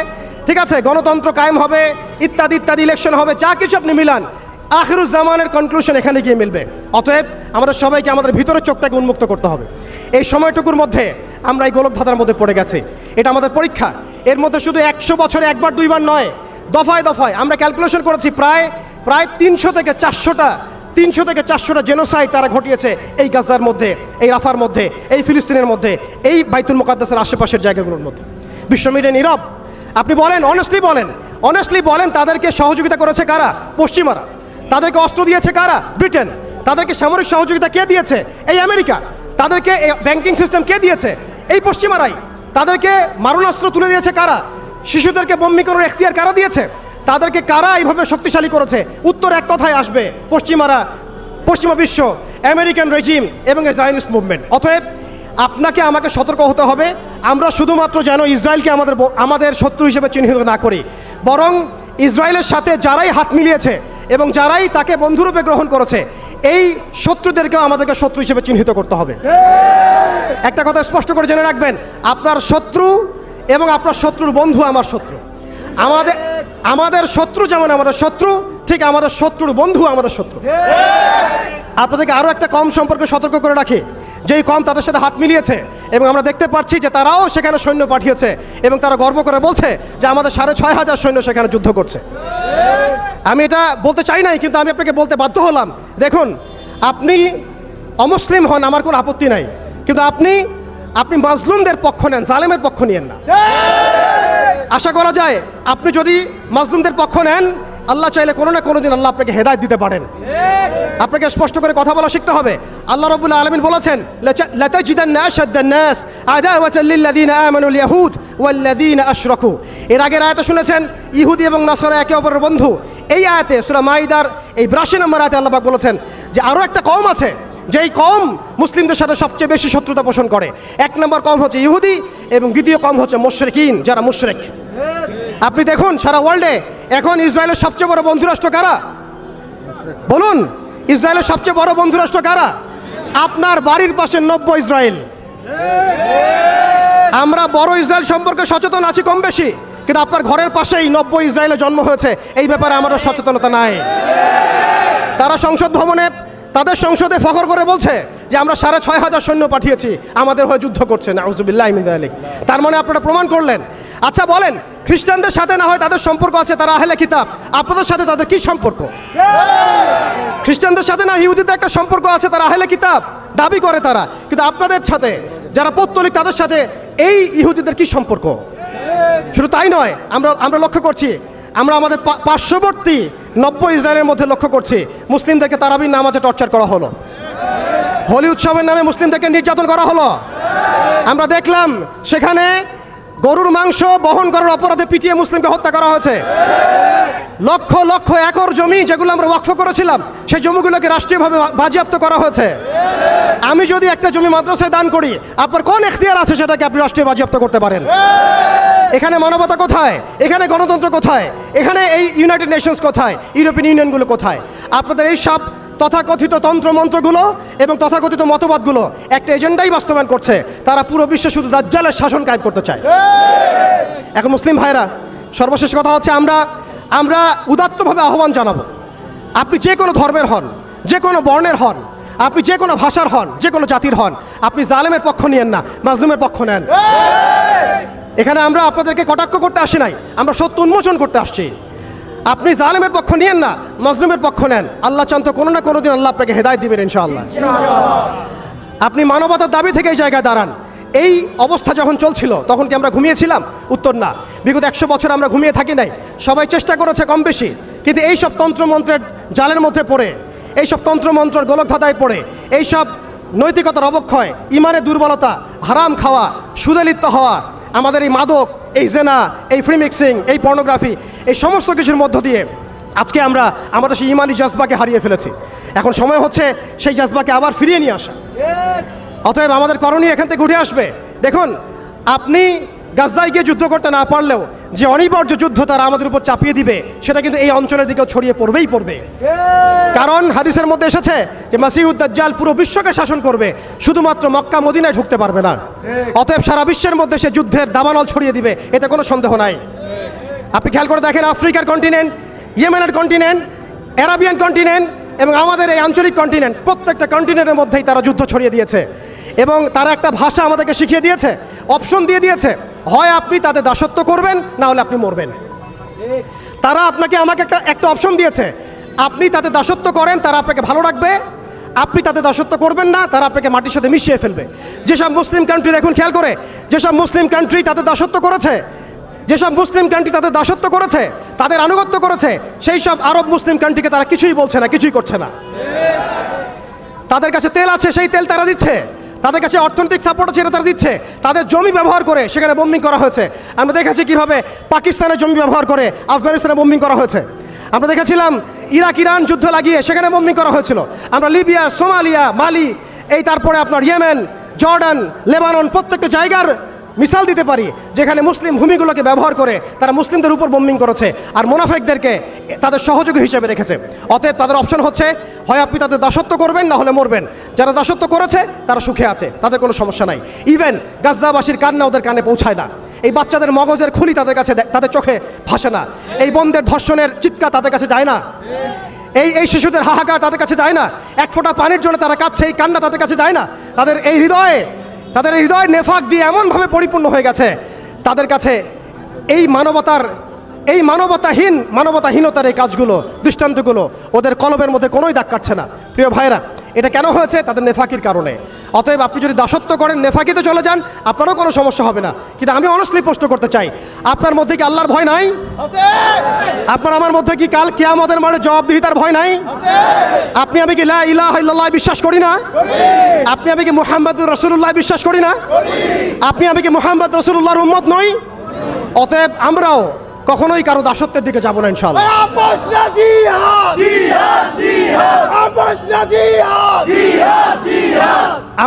S1: ঠিক আছে, গণতন্ত্র কায়েম হবে, ইত্যাদি ইত্যাদি, ইলেকশন হবে, যা কিছু আপনি মিলান, আখিরুজ্জামানের কনক্লুশন এখানে গিয়ে মিলবে। অতএব আমাদের সবাইকে আমাদের ভিতরের চোখটাকে উন্মুক্ত করতে হবে। এই সময়টুকুর মধ্যে আমরা এই গোলকধাঁধার মধ্যে পড়ে গেছি, এটা আমাদের পরীক্ষা। এর মধ্যে শুধু 100 বছরে একবার দুইবার নয়, দফায় দফায় আমরা ক্যালকুলেশন করেছি, প্রায় 300 থেকে 400টা জেনোসাইড তারা ঘটিয়েছে এই গাজার মধ্যে, এই রাফার মধ্যে, এই ফিলিস্তিনের মধ্যে, এই বাইতুল মুকাদ্দাসের আশেপাশের জায়গাগুলোর মধ্যে। বিশ্ব মিডিয়া নীরব। আপনি বলেন, অনেস্টলি বলেন, তাদেরকে সহযোগিতা করেছে কারা? পশ্চিমারা। তাদেরকে অস্ত্র দিয়েছে কারা? ব্রিটেন। তাদেরকে সামরিক সহযোগিতা কে দিয়েছে? এই আমেরিকা। তাদেরকে ব্যাংকিং সিস্টেম কে দিয়েছে? এই পশ্চিমারাই। তাদেরকে মারণাস্ত্র তুলে দিয়েছে কারা? শিশুদেরকে বম্বি করার এখতিয়ার কারা দিয়েছে? তাদেরকে কারা এইভাবে শক্তিশালী করেছে? উত্তর এক কথায় আসবে, পশ্চিমা বিশ্ব, আমেরিকান রেজিম এবং এ জায়নিস্ট মুভমেন্ট। অতএব আপনাকে আমাকে সতর্ক হতে হবে। আমরা শুধুমাত্র যেন ইসরায়েলকে আমাদের শত্রু হিসেবে চিহ্নিত না করি, বরং ইসরায়েলের সাথে যারাই হাত মিলিয়েছে এবং যারাই তাকে বন্ধুরূপে গ্রহণ করেছে, এই শত্রুদেরকেও আমাদেরকে শত্রু হিসেবে চিহ্নিত করতে হবে। একটা কথা স্পষ্ট করে জেনে রাখবেন, আপনার শত্রু এবং আপনার শত্রুর বন্ধু আমার শত্রু। আমাদের শত্রু যেমন আমাদের শত্রু, ঠিক আমাদের শত্রুর বন্ধু আমাদের শত্রু। আপনাদেরকে আরও একটা কম সম্পর্কে সতর্ক করে রাখি, যেই কম তাদের সাথে হাত মিলিয়েছে এবং আমরা দেখতে পাচ্ছি যে তারাও সেখানে সৈন্য পাঠিয়েছে এবং তারা গর্ব করে বলছে যে আমাদের 6,500 সৈন্য সেখানে যুদ্ধ করছে। আমি এটা বলতে চাই নাই, কিন্তু আমি আপনাকে বলতে বাধ্য হলাম। দেখুন, আপনি অমুসলিম হন, আমার কোনো আপত্তি নাই, কিন্তু আপনি মাজলুমদের পক্ষ নেন, জালেমের পক্ষ নিয়েন না। আশা করা যায় আপনি যদি মাজলুমদের পক্ষ নেন, আল্লাহ চাইলে কোনো না কোনো দিন আল্লাহ আপনাকে হেদায়েত দিতে পারেন। আপনাকে স্পষ্ট করে কথা বলা শিখতে হবে। আল্লাহ রাব্বুল আলামিন বলেছেন, লাতাজিদান্না আশাদ্দান নাস আদাওয়াতাল লিল্লাযিনা আমানুল ইয়াহুদ ওয়াল্লাযিনা আশরাকু। এর আগের আয়াতে শুনেছেন ইহুদি এবং নাসারা একে অপরের বন্ধু। এই আয়াতে সূরা মাইদার এই 82 নম্বর আয়াতে আল্লাহ পাক বলেছেন যে আরও একটা কওম আছে, যেই কওম মুসলিমদের সাথে সবচেয়ে বেশি শত্রুতা পোষণ করে। এক নম্বর কওম হচ্ছে ইহুদি এবং দ্বিতীয় কওম হচ্ছে মুশরিকিন, যারা মুশরিক। আপনি দেখুন সারা ওয়ার্ল্ডে এখন ইসরায়েলের সবচেয়ে বড় বন্ধুরাষ্ট্র কারা? বলুন, ইসরায়েলের সবচেয়ে বড় বন্ধুরাষ্ট্র কারা? আপনার বাড়ির পাশে নব্য ইসরায়েল। আমরা বড় ইসরায়েল সম্পর্কে সচেতন আছি কম বেশি, কিন্তু আপনার ঘরের পাশেই নব্য ইসরায়েলে জন্ম হয়েছে, এই ব্যাপারে আমাদের সচেতনতা নাই। তারা সংসদ ভবনে তাদের সংসদে ফখর করে বলছে যে আমরা 6,500 সৈন্য পাঠিয়েছি, আমাদের হয়ে যুদ্ধ করছে। নাউজুবিল্লাহি মিন যালিক। তার মানে আপনারা প্রমাণ করলেন। আচ্ছা বলেন, খ্রিস্টানদের সাথে না হয় তাদের সম্পর্ক আছে, তারা আহলে কিতাব, আপনাদের সাথে তাদের কি সম্পর্ক? খ্রিস্টানদের সাথে না ইহুদিদের একটা সম্পর্ক আছে, তারা আহলে কিতাব দাবি করে তারা, কিন্তু আপনাদের সাথে যারা পৌত্তলিক তাদের সাথে এই ইহুদিদের কি সম্পর্ক? শুধু তাই নয়, আমরা লক্ষ্য করছি, আমরা আমাদের পার্শ্ববর্তী নব্য ইসরায়েলের মধ্যে লক্ষ্য করছি মুসলিমদেরকে তারাবির নামাজে টর্চার করা হলো, হোলি উৎসবের নামে মুসলিমদেরকে নির্যাতন করা হলো। আমরা দেখলাম সেখানে গরুর মাংস বহন করার অপরাধে পিটিয়ে মুসলিমকে হত্যা করা হয়েছে। লক্ষ লক্ষ একর জমি যেগুলো আমরা ওয়াকফ করেছিলাম, সেই জমিগুলোকে রাষ্ট্রীয়ভাবে বাজেয়াপ্ত করা হয়েছে। আমি যদি একটা জমি মাদ্রাসায় দান করি, আপনার কোন এখতিয়ার আছে সেটাকে আপনি রাষ্ট্রীয় বাজেয়াপ্ত করতে পারেন? এখানে মানবতা কোথায়? এখানে গণতন্ত্র কোথায়? এখানে এই ইউনাইটেড নেশনস কোথায়? ইউরোপিয়ান ইউনিয়নগুলো কোথায়? আপনাদের এই সব তথাকথিত তন্ত্রমন্ত্রগুলো এবং তথাকথিত মতবাদগুলো একটা এজেন্ডাই বাস্তবায়ন করছে, তারা পুরো বিশ্বে শুধু দাজ্জালের শাসন কায়েম করতে চায়। এখন মুসলিম ভাইরা, সর্বশেষ কথা হচ্ছে, আমরা উদাত্তভাবে আহ্বান জানাবো, আপনি যে কোনো ধর্মের হন, যে কোনো বর্ণের হন, আপনি যে কোনো ভাষার হন, যে কোনো জাতির হন, আপনি জালেমের পক্ষ নিয়েন না, মাজলুমের পক্ষ নেন। এখানে আমরা আপনাদেরকে কটাক্ষ করতে আসি নাই, আমরা সত্য উন্মোচন করতে আসছি। আপনি জালেমের পক্ষ নিয়েন না, মাজলুমের পক্ষ নেন। আল্লাহ চান তো কোনো না কোনো দিন আল্লাহ আপনাকে হেদায়েত দিবেন ইনশাআল্লাহ। আপনি মানবতার দাবি থেকে এই জায়গায় দাঁড়ান। এই অবস্থা যখন চলছিল তখন কি আমরা ঘুমিয়েছিলাম? উত্তর না। বিগত 100 বছর আমরা ঘুমিয়ে থাকি নাই, সবাই চেষ্টা করেছে কম বেশি, কিন্তু এই সব তন্ত্রমন্ত্রের জালের মধ্যে পড়ে, এই সব তন্ত্রমন্ত্রের গোলকধাঁধায় পড়ে, এই সব নৈতিকতার অবক্ষয়, ইমানের দুর্বলতা, হারাম খাওয়া, সুদে লিপ্ত হওয়া, আমাদের এই মাদক, এই জেনা, এই ফ্রি মিক্সিং, এই পর্নোগ্রাফি, এই সমস্ত কিছুর মধ্য দিয়ে আজকে আমরা আমাদের সেই ইমানি জাজবাকে হারিয়ে ফেলেছি। এখন সময় হচ্ছে সেই জাজবাকে আবার ফিরিয়ে নিয়ে আসা। অতএব আমাদের করণীয় এখান থেকে উঠে আসবে। দেখুন, আপনি গাজায় গিয়ে যুদ্ধ করতে না পারলেও যে অনিবার্য যুদ্ধ তারা আমাদের উপর চাপিয়ে দিবে, সেটা কিন্তু এই অঞ্চলের দিকেও ছড়িয়ে পড়বেই পড়বে। কারণ হাদিসের মধ্যে এসেছে যে মাসিহুদ দাজ্জাল পুরো বিশ্বকে শাসন করবে, শুধুমাত্র মক্কা মদিনায় ঢুকতে পারবে না। অতএব সারা বিশ্বের মধ্যে সে যুদ্ধের দাবানল ছড়িয়ে দিবে, এতে কোনো সন্দেহ নাই। আপনি খেয়াল করে দেখেন, আফ্রিকার কন্টিনেন্ট, ইয়েমেনের কন্টিনেন্ট, অ্যারাবিয়ান কন্টিনেন্ট এবং আমাদের এই আঞ্চলিক কন্টিনেন্ট, প্রত্যেকটা কন্টিনেন্টের মধ্যেই তারা যুদ্ধ ছড়িয়ে দিয়েছে এবং তারা একটা ভাষা আমাদেরকে শিখিয়ে দিয়েছে, অপশন দিয়ে দিয়েছে, হয় আপনি তাদের দাসত্ব করবেন, না হলে আপনি মরবেন। তারা আপনাকে আমাকে একটা অপশন দিয়েছে, আপনি তাদের দাসত্ব করেন, তারা আপনাকে ভালো রাখবে, আপনি তাদের দাসত্ব করবেন না, তারা আপনাকে মাটির সাথে মিশিয়ে ফেলবে। যেসব মুসলিম কান্ট্রি, দেখুন খেয়াল করে, যেসব মুসলিম কান্ট্রি তাদের দাসত্ব করেছে, যেসব মুসলিম কান্ট্রি তাদের দাসত্ব করেছে, তাদের আনুগত্য করেছে, সেই সব আরব মুসলিম কান্ট্রিকে তারা কিছুই বলছে না, কিছুই করছে না। তাদের কাছে তেল আছে, সেই তেল তারা দিচ্ছে, তাদের কাছে অর্থনৈতিক সাপোর্ট আছে, তারা দিচ্ছে। তাদের জমি ব্যবহার করে সেখানে বোম্বিং করা হয়েছে। আমরা দেখেছি কিভাবে পাকিস্তানের জমি ব্যবহার করে আফগানিস্তানে বোম্বিং করা হয়েছে। আমরা দেখেছিলাম ইরাক ইরান যুদ্ধ লাগিয়ে সেখানে বোম্বিং করা হয়েছিল। আমরা লিবিয়া, সোমালিয়া, মালি, এই তারপরে আপনার ইয়েমেন, জর্ডান, লেবানন, প্রত্যেকটা জায়গার মিসাল দিতে পারি যেখানে মুসলিম ভূমিগুলোকে ব্যবহার করে তারা মুসলিমদের উপর বোম্বিং করেছে আর মুনাফিকদেরকে তাদের সহযোগী হিসেবে রেখেছে। অতএব তাদের অপশন হচ্ছে, হয় আপনি তাদের দাসত্ব করবেন, না হলে মরবেন। যারা দাসত্ব করেছে তারা সুখে আছে, তাদের কোনো সমস্যা নাই। ইভেন গাজ্জাবাসীর কান্না ওদের কানে পৌঁছায় না, এই বাচ্চাদের মগজের খুলি তাদের কাছে, তাদের চোখে ভাসে না, এই বোনদের ধর্ষণের চিৎকার তাদের কাছে যায় না, এই শিশুদের হাহাকার তাদের কাছে যায় না, এক ফোঁটা পানির জন্য তারা কাঁদছে, এই কান্না তাদের কাছে যায় না। তাদের এই হৃদয় নেফাক দিয়ে এমনভাবে পরিপূর্ণ হয়ে গেছে, তাদের কাছে এই মানবতাহীনতার এই কাজগুলো, দৃষ্টান্তগুলো ওদের কলবের মধ্যে কোনোই দাগ কাটছে না। প্রিয় ভাইরা, এটা কেন হয়েছে? তাদের নেফাকির কারণে। অতএব আপনি যদি দাসত্ব করেন, নেফাকিতে চলে যান, আপনারও কোনো সমস্যা হবে না। কিন্তু আমি অনেস্টলি প্রশ্ন করতে চাই, আপনার মধ্যে কি আল্লাহর ভয় নাই? আপনার আমার মধ্যে কি কাল কিয়ামতের মাঠে জবাবদিহিতার ভয় নাই? আপনি আমি কি লা ইলাহা ইল্লাল্লাহ বিশ্বাস করি না? আপনি আমি কি মুহাম্মদুর রাসূলুল্লাহ বিশ্বাস করি না? আপনি আমি কি মুহাম্মদ রাসূলুল্লাহর উম্মত নই? অতএব আমরাও কখনোই কারো দাসত্বের দিকে যাব না ইনশাআল্লাহ।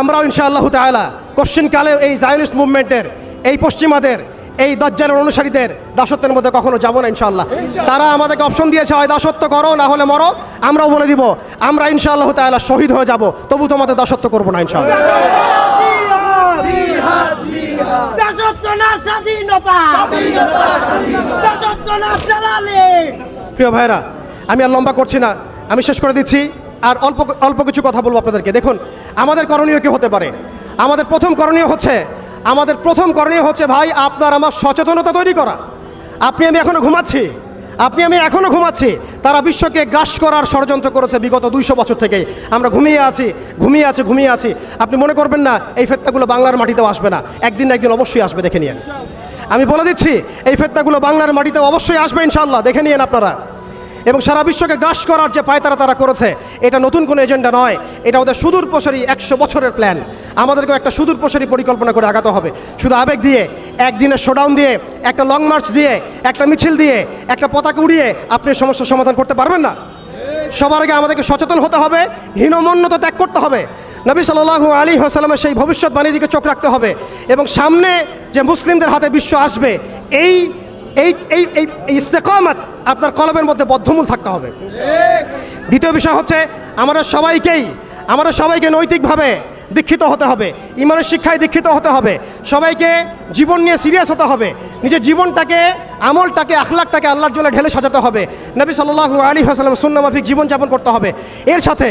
S1: আমরাও ইনশাআল্লাহ তাআলা কোশ্চিন কালে এই জায়নিস্ট মুভমেন্টের, এই পশ্চিমাদের এই দাজ্জালের অনুসারীদের দাসত্বের মধ্যে কখনো যাবো না ইনশাআল্লাহ। তারা আমাদেরকে অপশন দিয়েছে, হয় দাসত্ব করো না হলে মরো। আমরাও বলে দিব আমরা ইনশাআল্লাহ তাআলা শহীদ হয়ে যাব, তবু তোমাদের দাসত্ব করবো না ইনশাআল্লাহ।
S2: দাসত্ব না স্বাধীনতা, দাসত্ব না জালালি।
S1: প্রিয় ভাইরা, আমি আর লম্বা করছি না, আমি শেষ করে দিচ্ছি। আর অল্প অল্প কিছু কথা বলবো আপনাদেরকে। দেখুন, আমাদের করণীয় কি হতে পারে? আমাদের প্রথম করণীয় হচ্ছে ভাই আপনার আমার সচেতনতা তৈরি করা। আপনি আমি এখনো ঘুমাচ্ছি। তারা বিশ্বকে গ্রাস করার ষড়যন্ত্র করেছে বিগত 200 বছর থেকে। আমরা ঘুমিয়ে আছি। আপনি মনে করবেন না এই ফেতনাগুলো বাংলার মাটিতেও আসবে না, একদিন না একদিন অবশ্যই আসবে, দেখে নিন। আমি বলে দিচ্ছি এই ফেতনাগুলো বাংলার মাটিতেও অবশ্যই আসবে ইনশাআল্লাহ, দেখে নিন আপনারা। এবং সারা বিশ্বকে গ্রাস করার যে পায়তারা তারা করেছে, এটা নতুন কোনো এজেন্ডা নয়, এটা ওদের সুদূর প্রসারী 100 বছরের প্ল্যান। আমাদেরকেও একটা সুদূর প্রসারী পরিকল্পনা করে আগাতে হবে। শুধু আবেগ দিয়ে, একদিনের শোডাউন দিয়ে, একটা লং মার্চ দিয়ে, একটা মিছিল দিয়ে, একটা পতাকা উড়িয়ে আপনি সমস্যার সমাধান করতে পারবেন না। সবার আগে আমাদেরকে সচেতন হতে হবে, হীনমন্যতা ত্যাগ করতে হবে, নবী সাল্লাল্লাহু আলাইহি ওয়াসাল্লামের সেই ভবিষ্যৎবাণীর দিকে চোখ রাখতে হবে, এবং সামনে যে মুসলিমদের হাতে বিশ্ব আসবে এই ইস্তেকামত আপনার কলবের মধ্যে বদ্ধমূল থাকতে হবে। দ্বিতীয় বিষয় হচ্ছে আমাদের সবাইকে নৈতিকভাবে দীক্ষিত হতে হবে, ইমানের শিক্ষায় দীক্ষিত হতে হবে, সবাইকে জীবন নিয়ে সিরিয়াস হতে হবে, নিজের জীবনটাকে, আমলটাকে, আখলাকটাকে আল্লাহর জন্য ঢেলে সাজাতে হবে, নবী সাল্লাল্লাহু আলাইহি ওয়াসাল্লামের সুন্নাহ মাফিক জীবনযাপন করতে হবে। এর সাথে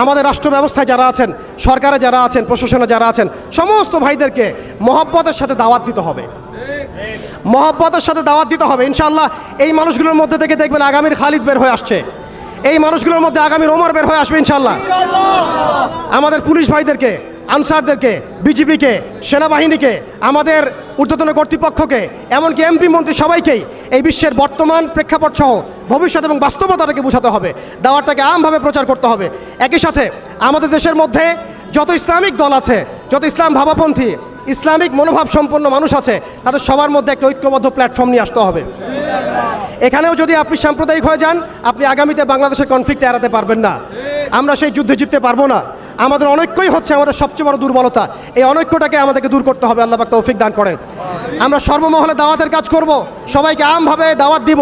S1: আমাদের রাষ্ট্র ব্যবস্থায় যারা আছেন, সরকারে যারা আছেন, প্রশাসনে যারা আছেন, সমস্ত ভাইদেরকে মহব্বতের সাথে দাওয়াত দিতে হবে। ইনশাআল্লাহ এই মানুষগুলোর মধ্যে থেকে দেখবেন আগামীর খালিদ বের হয়ে আসছে, এই মানুষগুলোর মধ্যে আগামীর ওমর বের হয়ে আসবে ইনশাআল্লাহ। আমাদের পুলিশ ভাইদেরকে, আনসারদেরকে, বিজিবিকে, সেনাবাহিনীকে, আমাদের ঊর্ধ্বতন কর্তৃপক্ষকে, এমনকি এমপি মন্ত্রী সবাইকেই এই বিশ্বের বর্তমান প্রেক্ষাপট সহ ভবিষ্যৎ এবং বাস্তবতাটাকে বোঝাতে হবে, দাওয়াতটাকে আমভাবে প্রচার করতে হবে। একই সাথে আমাদের দেশের মধ্যে যত ইসলামিক দল আছে, যত ইসলাম ভাবাপন্থী, ইসলামিক মনোভাব সম্পন্ন মানুষ আছে, তাদের সবার মধ্যে একটা ঐক্যবদ্ধ প্ল্যাটফর্ম নিয়ে আসতে হবে। এখানেও যদি আপনি সাম্প্রদায়িক হয়ে যান, আপনি আগামীতে বাংলাদেশের কনফ্লিক্ট এড়াতে পারবেন না, আমরা সেই যুদ্ধে জিততে পারবো না। আমাদের অনৈক্যই হচ্ছে আমাদের সবচেয়ে বড় দুর্বলতা। এই অনৈক্যটাকে আমাদেরকে দূর করতে হবে। আল্লাহ পাক তৌফিক দান করেন। আমরা সর্বমহলে দাওয়াতের কাজ করব, সবাইকে আমভাবে দাওয়াত দিব,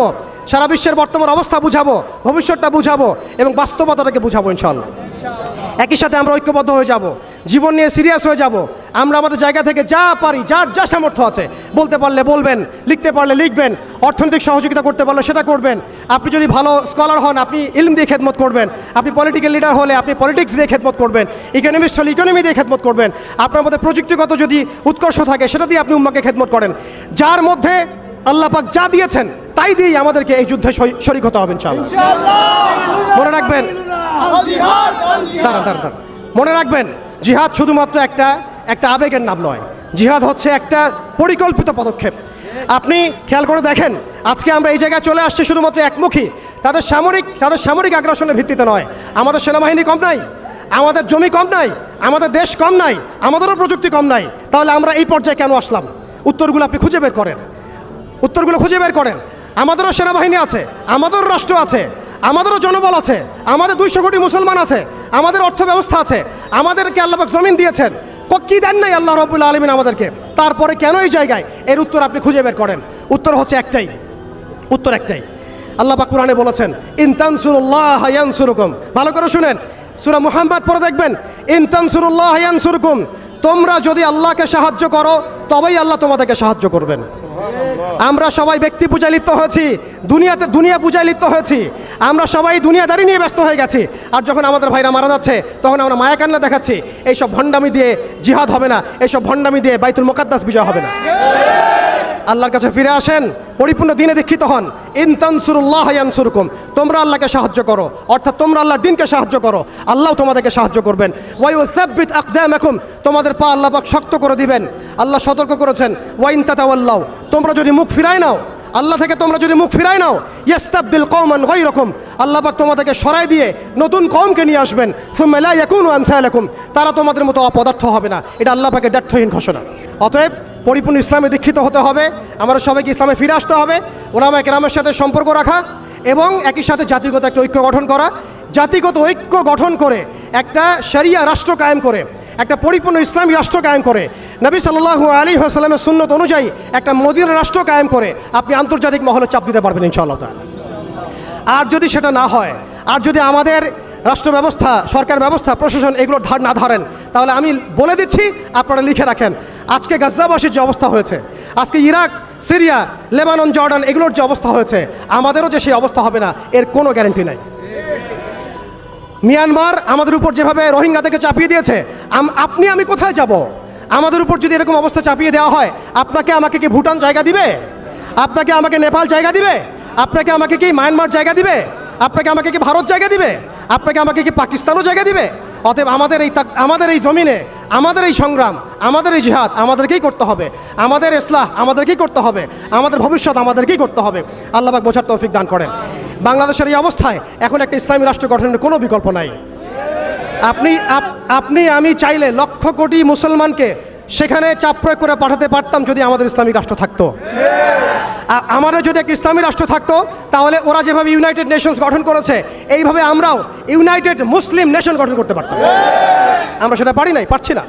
S1: সারা বিশ্বের বর্তমান অবস্থা বুঝাবো, ভবিষ্যৎটা বুঝাবো এবং বাস্তবতাটাকে বুঝাবো ইনশাআল্লাহ। একই সাথে আমরা ঐক্যবদ্ধ হয়ে যাব, জীবন নিয়ে সিরিয়াস হয়ে যাব। আমরা আমাদের জায়গা থেকে যা পারি, যার যা সামর্থ্য আছে, বলতে পারলে বলবেন, লিখতে পারলে লিখবেন, অর্থনৈতিক সহযোগিতা করতে পারলে সেটা করবেন। আপনি যদি ভালো স্কলার হন, আপনি ইলম দিয়ে খেদমত করবেন। আপনি পলিটিক্যাল লিডার হলে আপনি পলিটিক্স দিয়ে খেদমত করবেন। ইকোনমিস্ট হলে ইকোনমি দিয়ে খেদমত করবেন। আপনার মধ্যে প্রযুক্তিগত যদি উৎকর্ষ থাকে, সেটা দিয়ে আপনি উম্মাকে খেদমত করেন। যার মধ্যে আল্লাহ পাক যা দিয়েছেন তাই দিয়েই আমাদেরকে এই যুদ্ধে শরীক হতে হবে ইনশাআল্লাহ। মনে রাখবেন, দাঁড়ান, মনে রাখবেন, জিহাদ শুধুমাত্র একটা আবেগের নাম নয়, জিহাদ হচ্ছে একটা পরিকল্পিত পদক্ষেপ। আপনি খেয়াল করে দেখেন, আজকে আমরা এই জায়গায় চলে আসছি শুধুমাত্র একমুখী, তাদের সামরিক আগ্রাসনের ভিত্তিতে নয়। আমাদের সেনাবাহিনী কম নাই, আমাদের জমি কম নাই, আমাদের দেশ কম নাই, আমাদেরও প্রযুক্তি কম নাই। তাহলে আমরা এই পর্যায়ে কেন আসলাম? উত্তরগুলো আপনি খুঁজে বের করেন। আমাদেরও সেনাবাহিনী আছে, আমাদেরও রাষ্ট্র আছে, আমাদেরও জনবল আছে, আমাদের 200 কোটি মুসলমান আছে, আমাদের অর্থ ব্যবস্থা আছে, আমাদেরকে আল্লাহ পাক জমিন দিয়েছেন, কি দেন নাই আল্লাহ রাব্বুল আলামিন আমাদেরকে? তারপরে কেন এই জায়গায়? এর উত্তর আপনি খুঁজে বের করেন। উত্তর হচ্ছে একটাই, আল্লাহ পাক কোরআনে বলেছেন, ইন তানসুরুল্লাহ ইয়ানসুরুকুম। ভালো করে শুনেন, সূরা মুহাম্মদ পড়ে দেখবেন, ইন তানসুরুল্লাহ ইয়ানসুরুকুম। তোমরা যদি আল্লাহকে সাহায্য করো, তবেই আল্লাহ তোমাদেরকে সাহায্য করবেন। আমরা সবাই ব্যক্তি পূজায় লিপ্ত হয়েছি, দুনিয়া পূজায় লিপ্ত হয়েছি, আমরা সবাই দুনিয়াদারি নিয়ে ব্যস্ত হয়ে গেছি। আর যখন আমাদের ভাইরা মারা যাচ্ছে, তখন আমরা মায়া কান্না দেখাচ্ছি। এইসব ভণ্ডামি দিয়ে জিহাদ হবে না, এইসব ভণ্ডামি দিয়ে বাইতুল মুকাদ্দাস বিজয় হবে না। আল্লাহর কাছে ফিরে আসেন, পরিপূর্ণ দ্বীনে দীক্ষিত হন। ইন তানসুরুল্লাহ ইয়ানসুরকুম। তোমরা আল্লাহকে সাহায্য করো, অর্থাৎ তোমরা আল্লাহর দ্বীনকে সাহায্য করো, আল্লাহ তোমাদেরকে সাহায্য করবেন। ওয়া ইউসাব্বিত আকদামাকুম। তোমাদের পা আল্লাহ পাক শক্ত করে দিবেন। আল্লাহ সতর্ক করেছেন, ওয়া ইন তাতাওয়াল্লাউ। তোমরা যদি মুখ ফিরায় নাও, আল্লাহ থেকে তোমরা যদি মুখ ফিরায় নাও, ইস্তাবদিল কওমান গায়রাকুম। আল্লাহ পাক তোমাদেরকে সরাই দিয়ে নতুন কওমকে নিয়ে আসবেন। সুম্মা লা ইয়াকুনু আমসালাকুম। তারা তোমাদের মতো অপদার্থ হবে না। এটা আল্লাহ পাকের দ্ব্যর্থহীন ঘোষণা। অতএব পরিপূর্ণ ইসলামে দীক্ষিত হতে হবে, আমরা সবাইকে ইসলামে ফিরে আসতে হবে, ওলামায়ে কেরামের সাথে সম্পর্ক রাখা এবং একই সাথে জাতিগত একটা ঐক্য গঠন করা। জাতিগত ঐক্য গঠন করে একটা শরিয়া রাষ্ট্র কায়েম করে একটা পরিপূর্ণ ইসলামী রাষ্ট্র কায়েম করে, নবী সাল্লাল্লাহু আলাইহি ওয়াসাল্লামের সুন্নত অনুযায়ী একটা মদিনা রাষ্ট্র কায়েম করে আপনি আন্তর্জাতিক মহলে চাপ দিতে পারবেন ইনশাআল্লাহ তাআলা। আর যদি সেটা না হয়, আর যদি আমাদের রাষ্ট্র ব্যবস্থা, সরকার ব্যবস্থা, প্রশাসন এগুলোর ধার না ধরেন, তাহলে আমি বলে দিচ্ছি, আপনারা লিখে রাখেন, আজকে গাজ্জাবাসীর যে অবস্থা হয়েছে, আজকে ইরাক, সিরিয়া, লেবানন, জর্ডান এগুলোর যে অবস্থা হয়েছে, আমাদেরও যে সেই অবস্থা হবে না এর কোনো গ্যারান্টি নাই। মিয়ানমার আমাদের উপর যেভাবে রোহিঙ্গাদেরকে চাপিয়ে দিয়েছে, আপনি আমি কোথায় যাব? আমাদের উপর যদি এরকম অবস্থা চাপিয়ে দেওয়া হয়, আপনাকে আমাকে কি ভুটান জায়গা দিবে? আপনাকে আমাকে নেপাল জায়গা দিবে? আপনাকে আমাকে কি মায়ানমার জায়গা দিবে? আপনাকে আমাকে কি ভারত জায়গা দিবে? আপনাকে আমাকে কি পাকিস্তানও জায়গা দিবে? অতএব আমাদের এই জমিনে, আমাদের এই সংগ্রাম, আমাদের এই জিহাদ আমাদেরকেই করতে হবে, আমাদের ইসলাহ আমাদেরকেই করতে হবে, আমাদের ভবিষ্যৎ আমাদেরকেই করতে হবে। আল্লাহ পাক বোঝার তৌফিক দান করেন। বাংলাদেশের এই অবস্থায় এখন একটা ইসলামী রাষ্ট্র গঠনের কোনো বিকল্প নাই। আপনি আমি চাইলে লক্ষ কোটি মুসলমানকে সেখানে চাপ প্রয়োগ করে পাঠাতে পারতাম যদি আমাদের ইসলামিক রাষ্ট্র থাকতো। আমাদের যদি একটা ইসলামী রাষ্ট্র থাকতো, তাহলে ওরা যেভাবে ইউনাইটেড নেশনস গঠন করেছে, এইভাবে আমরাও ইউনাইটেড মুসলিম নেশন গঠন করতে পারতাম। আমরা সেটা পারছি না।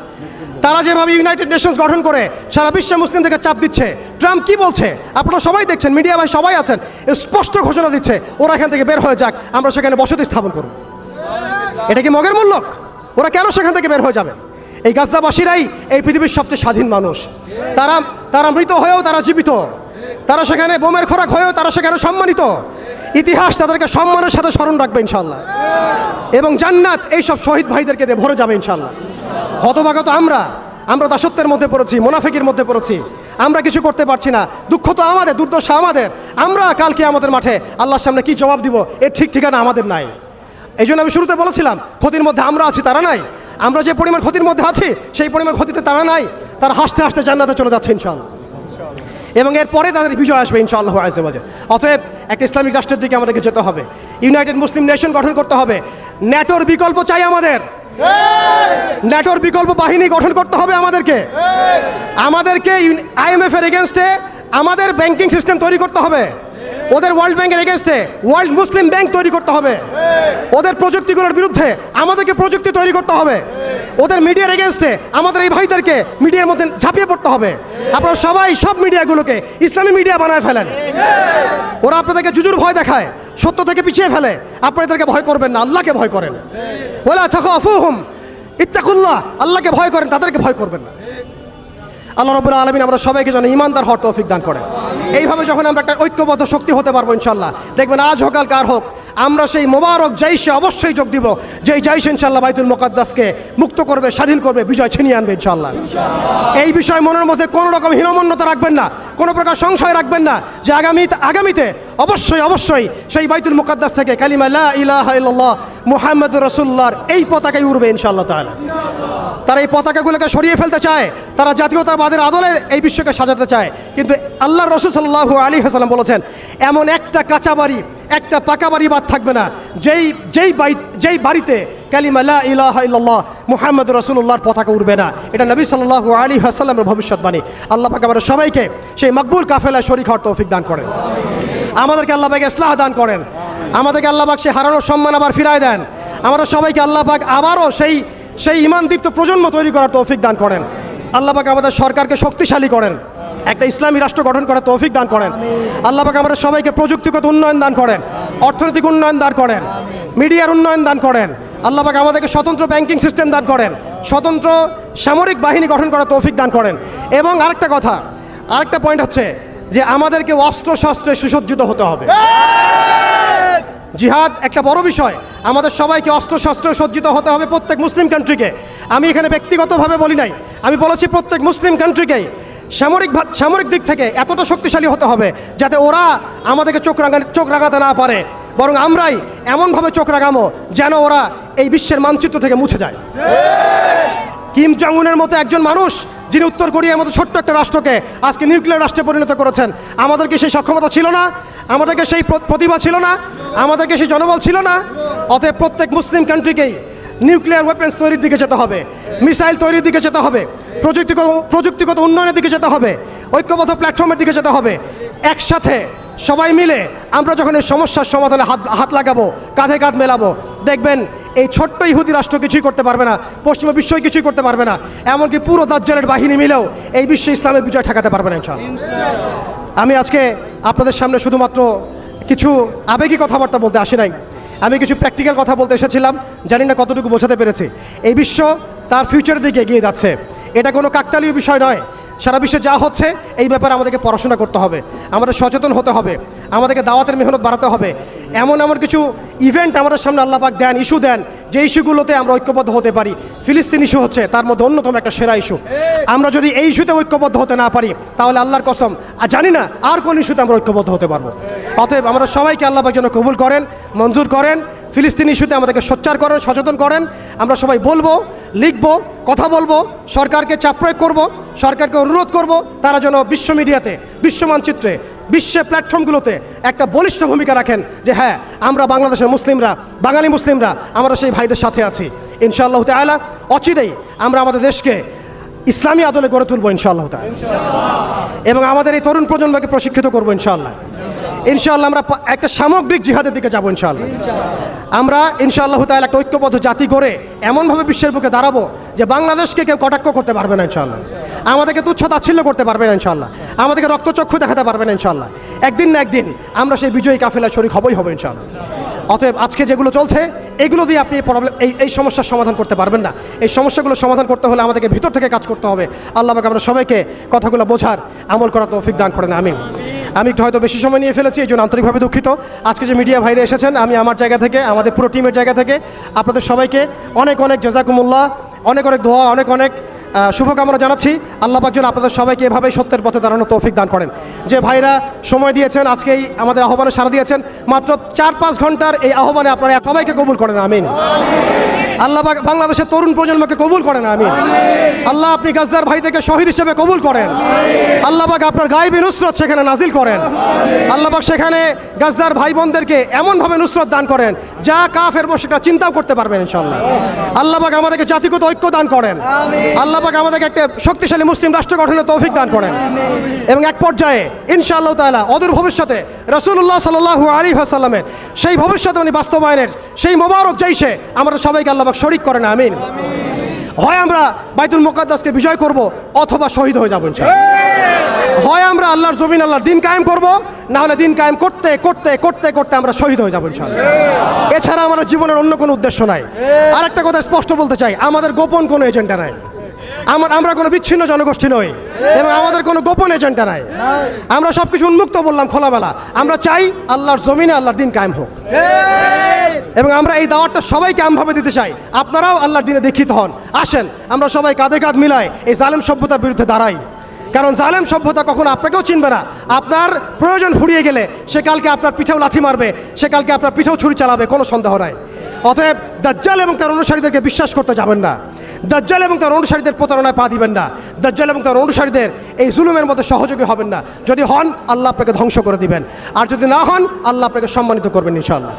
S1: তারা যেভাবে ইউনাইটেড নেশনস গঠন করে সারা বিশ্বে মুসলিমদেরকে চাপ দিচ্ছে, ট্রাম্প কি বলছে আপনারা সবাই দেখছেন, মিডিয়া ভাই সবাই আছেন, স্পষ্ট ঘোষণা দিচ্ছে ওরা এখান থেকে বের হয়ে যাক, আমরা সেখানে বসতি স্থাপন করব। এটা কি মগের মূল্যক? ওরা কেন সেখান থেকে বের হয়ে যাবে? এই গাজ্জাবাসীরাই এই পৃথিবীর সবচেয়ে স্বাধীন মানুষ। তারা মৃত হয়েও তারা জীবিত, তারা সেখানে বোমের খোরাক হয়েও তারা সেখানে সম্মানিত। ইতিহাস তাদেরকে সম্মানের সাথে স্মরণ রাখবে ইনশাআল্লাহ, এবং জান্নাত এইসব শহীদ ভাইদেরকে দিয়ে ভরে যাবে ইনশাআল্লাহ। হতভাগ্য আমরা দাসত্বের মধ্যে পড়েছি, মুনাফিকের মধ্যে পড়েছি, আমরা কিছু করতে পারছি না। দুঃখ তো আমাদের, দুর্দশা আমাদের। আমরা কালকে আমাদের মাঠে আল্লাহর সামনে কি জবাব দিব এর ঠিক ঠিকানা আমাদের নাই। এই জন্য আমি শুরুতে বলেছিলাম, ক্ষতির মধ্যে আমরা আছি, তারা নাই। আমরা যে পরিমাণ ক্ষতির মধ্যে আছি সেই পরিমাণ ক্ষতিতে তারা নাই। তারা হাসতে হাসতে জান্নাতে চলে যাচ্ছে ইনশাআল্লাহ, এবং এরপরে তাদের বিজয় আসবে ইনশাআল্লাহ আযজা ওয়া জাল। অতএব একটা ইসলামিক রাষ্ট্রের দিকে আমাদেরকে যেতে হবে, ইউনাইটেড মুসলিম নেশন গঠন করতে হবে। ন্যাটোর বিকল্প চাই আমাদের, ন্যাটোর বিকল্প বাহিনী গঠন করতে হবে আমাদেরকে IMF এর এগেনস্টে আমাদের ব্যাংকিং সিস্টেম তৈরি করতে হবে, ওদের ওয়ার্ল্ড ব্যাংকের এগেনস্টে ওয়ার্ল্ড মুসলিম ব্যাংক তৈরি করতে হবে, ওদের প্রযুক্তিগুলোর বিরুদ্ধে আমাদেরকে প্রযুক্তি তৈরি করতে হবে, ওদের মিডিয়ার এগেনস্টে আমাদের এই ভাইদেরকে মিডিয়ার মধ্যে ঝাঁপিয়ে পড়তে হবে। আপনারা সবাই সব মিডিয়াগুলোকে ইসলামী মিডিয়া বানায় ফেলেন। ওরা আপনাদেরকে জুজুর ভয় দেখায়, সত্য থেকে পিছিয়ে ফেলে। আপনারা এদেরকে ভয় করবেন না, আল্লাহকে ভয় করেন। ওয়ালা তাখাফুহুম ইত্তাকুল্লাহ, আল্লাহকে ভয় করেন, তাদেরকে ভয় করবেন না। আল্লাহ রাব্বুল আলামিন আমরা সবাইকে যেন ঈমানদার হওয়ার তৌফিক দান করেন। এইভাবে যখন আমরা একটা ঐক্যবদ্ধ শক্তি হতে পারবো ইনশাআল্লাহ, দেখবেন আজ হোক আর কার হোক, আমরা সেই মোবারক জাইশে অবশ্যই যোগ দিব, যেই জাইশ ইনশাআল্লাহ বাইতুল মুকাদ্দাসকে মুক্ত করবে, স্বাধীন করবে, বিজয় ছিনিয়ে আনবে ইনশাআল্লাহ। এই বিষয় মনের মধ্যে কোনো রকম হীনমন্যতা রাখবেন না, কোনো প্রকার সংশয় রাখবেন না যে আগামীতে অবশ্যই সেই বাইতুল মুকাদ্দাস থেকে কালিমা লা ইলাহা ইল্লাল্লাহ মুহাম্মাদুর রাসূলুল্লাহর এই পতাকাই উড়বে ইনশাআল্লাহ তাআলা। তারা এই পতাকাগুলোকে সরিয়ে ফেলতে চায়, তারা জাতীয়তাবাদের আদলে এই বিশ্বকে সাজাতে চায়, কিন্তু আল্লাহর রাসূল সাল্লাল্লাহু আলাইহি ওয়াসাল্লাম বলেছেন, এমন একটা কাঁচা বাড়ি, একটা পাকা বাড়ি বাদ থাকবে না যেই বাড়িতে কালিমা লা ইলাহা ইল্লাল্লাহ মুহাম্মাদুর রাসূলুল্লাহর পতাকা উড়বে না। এটা নবী সাল্লাল্লাহু আলাইহি ওয়াসাল্লামের ভবিষ্যৎবাণী। আল্লাহ পাক আমাদের সবাইকে সেই মকবুল কাফেলায় শরীক হওয়ার তৌফিক দান করেন, আমাদেরকে আল্লাহ পাক ইসলাহ দান করেন, আমাদেরকে আল্লাহ পাক সেই হারানোর সম্মান আবার ফিরায় দেন। আমাদের সবাইকে আল্লাহ পাক আবারও সেই ঈমানদীপ্ত প্রজন্ম তৈরি করার তৌফিক দান করেন। আল্লাহ পাক আমাদের সরকারকে শক্তিশালী করেন, একটা ইসলামী রাষ্ট্র গঠন করার তৌফিক দান করেন। আল্লাহ পাক আমাদের সবাইকে প্রযুক্তিগত উন্নয়ন দান করেন, অর্থনৈতিক উন্নয়ন দান করেন, মিডিয়ার উন্নয়ন দান করেন। আল্লাহ পাক আমাদেরকে স্বতন্ত্র ব্যাংকিং সিস্টেম দান করেন, স্বতন্ত্র সামরিক বাহিনী গঠন করার তৌফিক দান করেন। এবং আরেকটা পয়েন্ট হচ্ছে যে আমাদেরকে অস্ত্র শস্ত্রে সুসজ্জিত হতে হবে। জিহাদ একটা বড় বিষয়, আমাদের সবাইকে অস্ত্র শস্ত্র সজ্জিত হতে হবে প্রত্যেক মুসলিম কান্ট্রিকে। আমি এখানে ব্যক্তিগতভাবে বলি নাই, আমি বলেছি প্রত্যেক মুসলিম কান্ট্রিকেই সামরিক দিক থেকে এতটা শক্তিশালী হতে হবে যাতে ওরা আমাদেরকে চোখ রাগাতে না পারে, বরং আমরাই এমনভাবে চোখ রাগামো যেন ওরা এই বিশ্বের মানচিত্র থেকে মুছে যায়। কিম জং উনের মতো একজন মানুষ যিনি উত্তর কোরিয়ার মতো ছোট্ট একটা রাষ্ট্রকে আজকে নিউক্লিয়ার রাষ্ট্রে পরিণত করেছেন, আমাদেরকে সেই সক্ষমতা ছিল না, আমাদেরকে সেই প্রতিভা ছিল না, আমাদেরকে সেই জনবল ছিল না। অতএব প্রত্যেক মুসলিম কান্ট্রিকেই নিউক্লিয়ার ওয়েপেন্স তৈরির দিকে যেতে হবে, মিসাইল তৈরির দিকে যেতে হবে, প্রযুক্তিগত উন্নয়নের দিকে যেতে হবে, ঐক্যবদ্ধ প্ল্যাটফর্মের দিকে যেতে হবে। একসাথে সবাই মিলে আমরা যখন এই সমস্যার সমাধানে হাত লাগাবো, কাঁধে কাঁধ মেলাবো, দেখবেন এই ছোট্ট ইহুদি রাষ্ট্র কিছুই করতে পারবে না, পশ্চিমা বিশ্বই কিছুই করতে পারবে না, এমনকি পুরো দাজ্জালের বাহিনী মিলেও এই বিশ্বে ইসলামের বিজয় ঠেকাতে পারবে না ইনশাআল্লাহ। আমি আজকে আপনাদের সামনে শুধুমাত্র কিছু আবেগী কথাবার্তা বলতে আসি নাই, আমি কিছু প্র্যাকটিক্যাল কথা বলতে এসেছিলাম। জানি না কতটুকু বোঝাতে পেরেছি। এই বিশ্ব তার ফিউচারের দিকে এগিয়ে যাচ্ছে, এটা কোনো কাকতালীয় বিষয় নয়। সারা বিশ্বে যা হচ্ছে এই ব্যাপারে আমাদেরকে পড়াশোনা করতে হবে, আমাদের সচেতন হতে হবে, আমাদেরকে দাওয়াতের মেহনত বাড়াতে হবে। এমন এমন কিছু ইভেন্ট আমাদের সামনে আল্লাহ পাক দেন, ইস্যু দেন, যে ইস্যুগুলোতে আমরা ঐক্যবদ্ধ হতে পারি। ফিলিস্তিন ইস্যু হচ্ছে তার মধ্যে অন্যতম একটা সেরা ইস্যু। আমরা যদি এই ইস্যুতে ঐক্যবদ্ধ হতে না পারি তাহলে আল্লাহর কসম জানি না আর কোন ইস্যুতে আমরা ঐক্যবদ্ধ হতে পারবো। অতএব আমরা সবাইকে আল্লাহ পাক যেন কবুল করেন, মঞ্জুর করেন। ফিলিস্তিন ইস্যুতে আমাদেরকে সোচ্চার করেন, সচেতন করেন। আমরা সবাই বলবো, লিখবো, কথা বলবো, সরকারকে চাপ প্রয়োগ করবো, সরকারকে অনুরোধ করব তারা যেন বিশ্ব মিডিয়াতে, বিশ্ব মানচিত্রে, বিশ্বের প্ল্যাটফর্মগুলোতে একটা বলিষ্ঠ ভূমিকা রাখেন যে হ্যাঁ আমরা বাংলাদেশের মুসলিমরা, বাঙালি মুসলিমরা আমরা সেই ভাইদের সাথে আছি। ইনশাআল্লাহ তাআলা অচিরেই আমরা আমাদের দেশকে ইসলামী আদলে গড়ে তুলবো ইনশাআল্লাহ তাআলা, এবং আমাদের এই তরুণ প্রজন্মকে প্রশিক্ষিত করবো ইনশাআল্লাহ। ইনশাআল্লাহ আমরা একটা সামগ্রিক জিহাদের দিকে যাবো ইনশাআল্লাহ। আমরা ইনশাআল্লাহ তাআলা একটা ঐক্যবদ্ধ জাতি করে এমনভাবে বিশ্বের বুকে দাঁড়াবো যে বাংলাদেশকে কেউ কটাক্ষ করতে পারবে না ইনশাআল্লাহ, আমাদেরকে তুচ্ছ তাচ্ছিল্য করতে পারবে না ইনশাআল্লাহ, আমাদেরকে রক্তচক্ষু দেখাতে পারবে না ইনশাআল্লাহ। একদিন না একদিন আমরা সেই বিজয়ী কাফেলায় শরীক হবই হবে ইনশাআল্লাহ। অতএব আজকে যেগুলো চলছে এগুলো দিয়ে আপনি এই সমস্যার সমাধান করতে পারবেন না। এই সমস্যাগুলো সমাধান করতে হলে আমাদেরকে ভিতর থেকে কাজ করতে হবে। আল্লাহ পাক আমরা সবাইকে কথাগুলো বোঝার, আমল করার তৌফিক দান করেন, আমিন। আমি একটু হয়তো বেশি সময় নিয়ে ফেলেছি, এই জন্য আন্তরিকভাবে দুঃখিত। আজকে যে মিডিয়া ভাইরা এসেছেন, আমি আমার জায়গা থেকে, আমাদের পুরো টিমের জায়গা থেকে আপনাদের সবাইকে অনেক অনেক জাযাকুমুল্লাহ, অনেক অনেক দোয়া, অনেক অনেক শুভকামনা জানাচ্ছি। আল্লাহ পাক যেন আপনাদের সবাইকে এভাবেই সত্যের পথে দাঁড়ানোর তৌফিক দান করেন। যে ভাইরা সময় দিয়েছেন, আজকেই আমাদের আহ্বানে সাড়া দিয়েছেন, মাত্র 4-5 ঘন্টার এই আহ্বানে আপনারা সবাইকে কবুল করেন, আমিন। আল্লাহ পাক বাংলাদেশের তরুণ প্রজন্মকে কবুল করেন, আমিন। আল্লাহ আপনি গাজ্জার ভাইদেরকে শহীদ হিসেবে কবুল করেন। আল্লাহ পাক আপনার গায়েবী নুসরত সেখানে নাজিল করেন। আল্লাহ পাক সেখানে গাজ্জার ভাই বোনদেরকে এমনভাবে নুসরত দান করেন যা কাফের মুশরিকরা চিন্তাও করতে পারবেন ইনশাআল্লাহ। আল্লাহ পাক আমাদেরকে জাতিগত ঐক্য দান করেন। আল্লাহ পাক আমাদেরকে একটা শক্তিশালী মুসলিম রাষ্ট্র গঠনের তৌফিক দান করেন, এবং এক পর্যায়ে ইনশাআল্লাহ তাআলা অদূর ভবিষ্যতে রাসূলুল্লাহ সাল্লাল্লাহু আলাইহি ওয়াসাল্লামের সেই ভবিষ্যৎবাণী বাস্তবায়নের সেই মোবারক জয়শে আমরা সবাইকে আল্লাহ পাক শরীক করেন, আমিন। হয় আমরা বাইতুল মুকাদ্দাসকে বিজয় করব অথবা শহীদ হয়ে যাব ইনশাআল্লাহ। হয় আমরা আল্লাহর জমিন, আল্লাহর দিন কায়েম করব, না হলে দিন কায়েম করতে করতে করতে করতে আমরা শহীদ হয়ে যাব ইনশাআল্লাহ। এছাড়া আমাদের জীবনের অন্য কোনো উদ্দেশ্য নাই। আর একটা কথা স্পষ্ট বলতে চাই, আমাদের গোপন কোনো এজেন্ডা নাই। আমরা কোনো বিচ্ছিন্ন জনগোষ্ঠী নই, এবং আমাদের কোনো গোপন এজেন্ডা নাই। আমরা সব কিছু উন্মুক্ত বললাম, খোলামেলা। আমরা চাই আল্লাহর জমিনে আল্লাহর দিন কায়েম হোক, এবং আমরা এই দাওয়াতটা সবাইকে আমভাবে দিতে চাই। আপনারাও আল্লাহর দিনে দীক্ষিত হন। আসেন আমরা সবাই কাঁধে কাঁধ মিলাই এই জালেম সভ্যতার বিরুদ্ধে দাঁড়াই। কারণ জালেম সভ্যতা কখনো আপনাকেও চিনবে না। আপনার প্রয়োজন ফুরিয়ে গেলে সে কালকে আপনার পিঠেও লাথি মারবে, সে কালকে আপনার পিঠেও ছুরি চালাবে, কোনো সন্দেহ নাই। অতএব দাজ্জাল এবং তার অনুসারীদেরকে বিশ্বাস করতে যাবেন না। দাজ্জাল এবং তার অনুসারীদের প্রতারণায় পা দিবেন না। দাজ্জাল এবং তার অনুসারীদের এই জুলুমের মধ্যে সহযোগী হবেন না। যদি হন, আল্লাহ আপনাকে ধ্বংস করে দিবেন, আর যদি না হন, আল্লাহ আপনাকে সম্মানিত করবেন ইনশাআল্লাহ।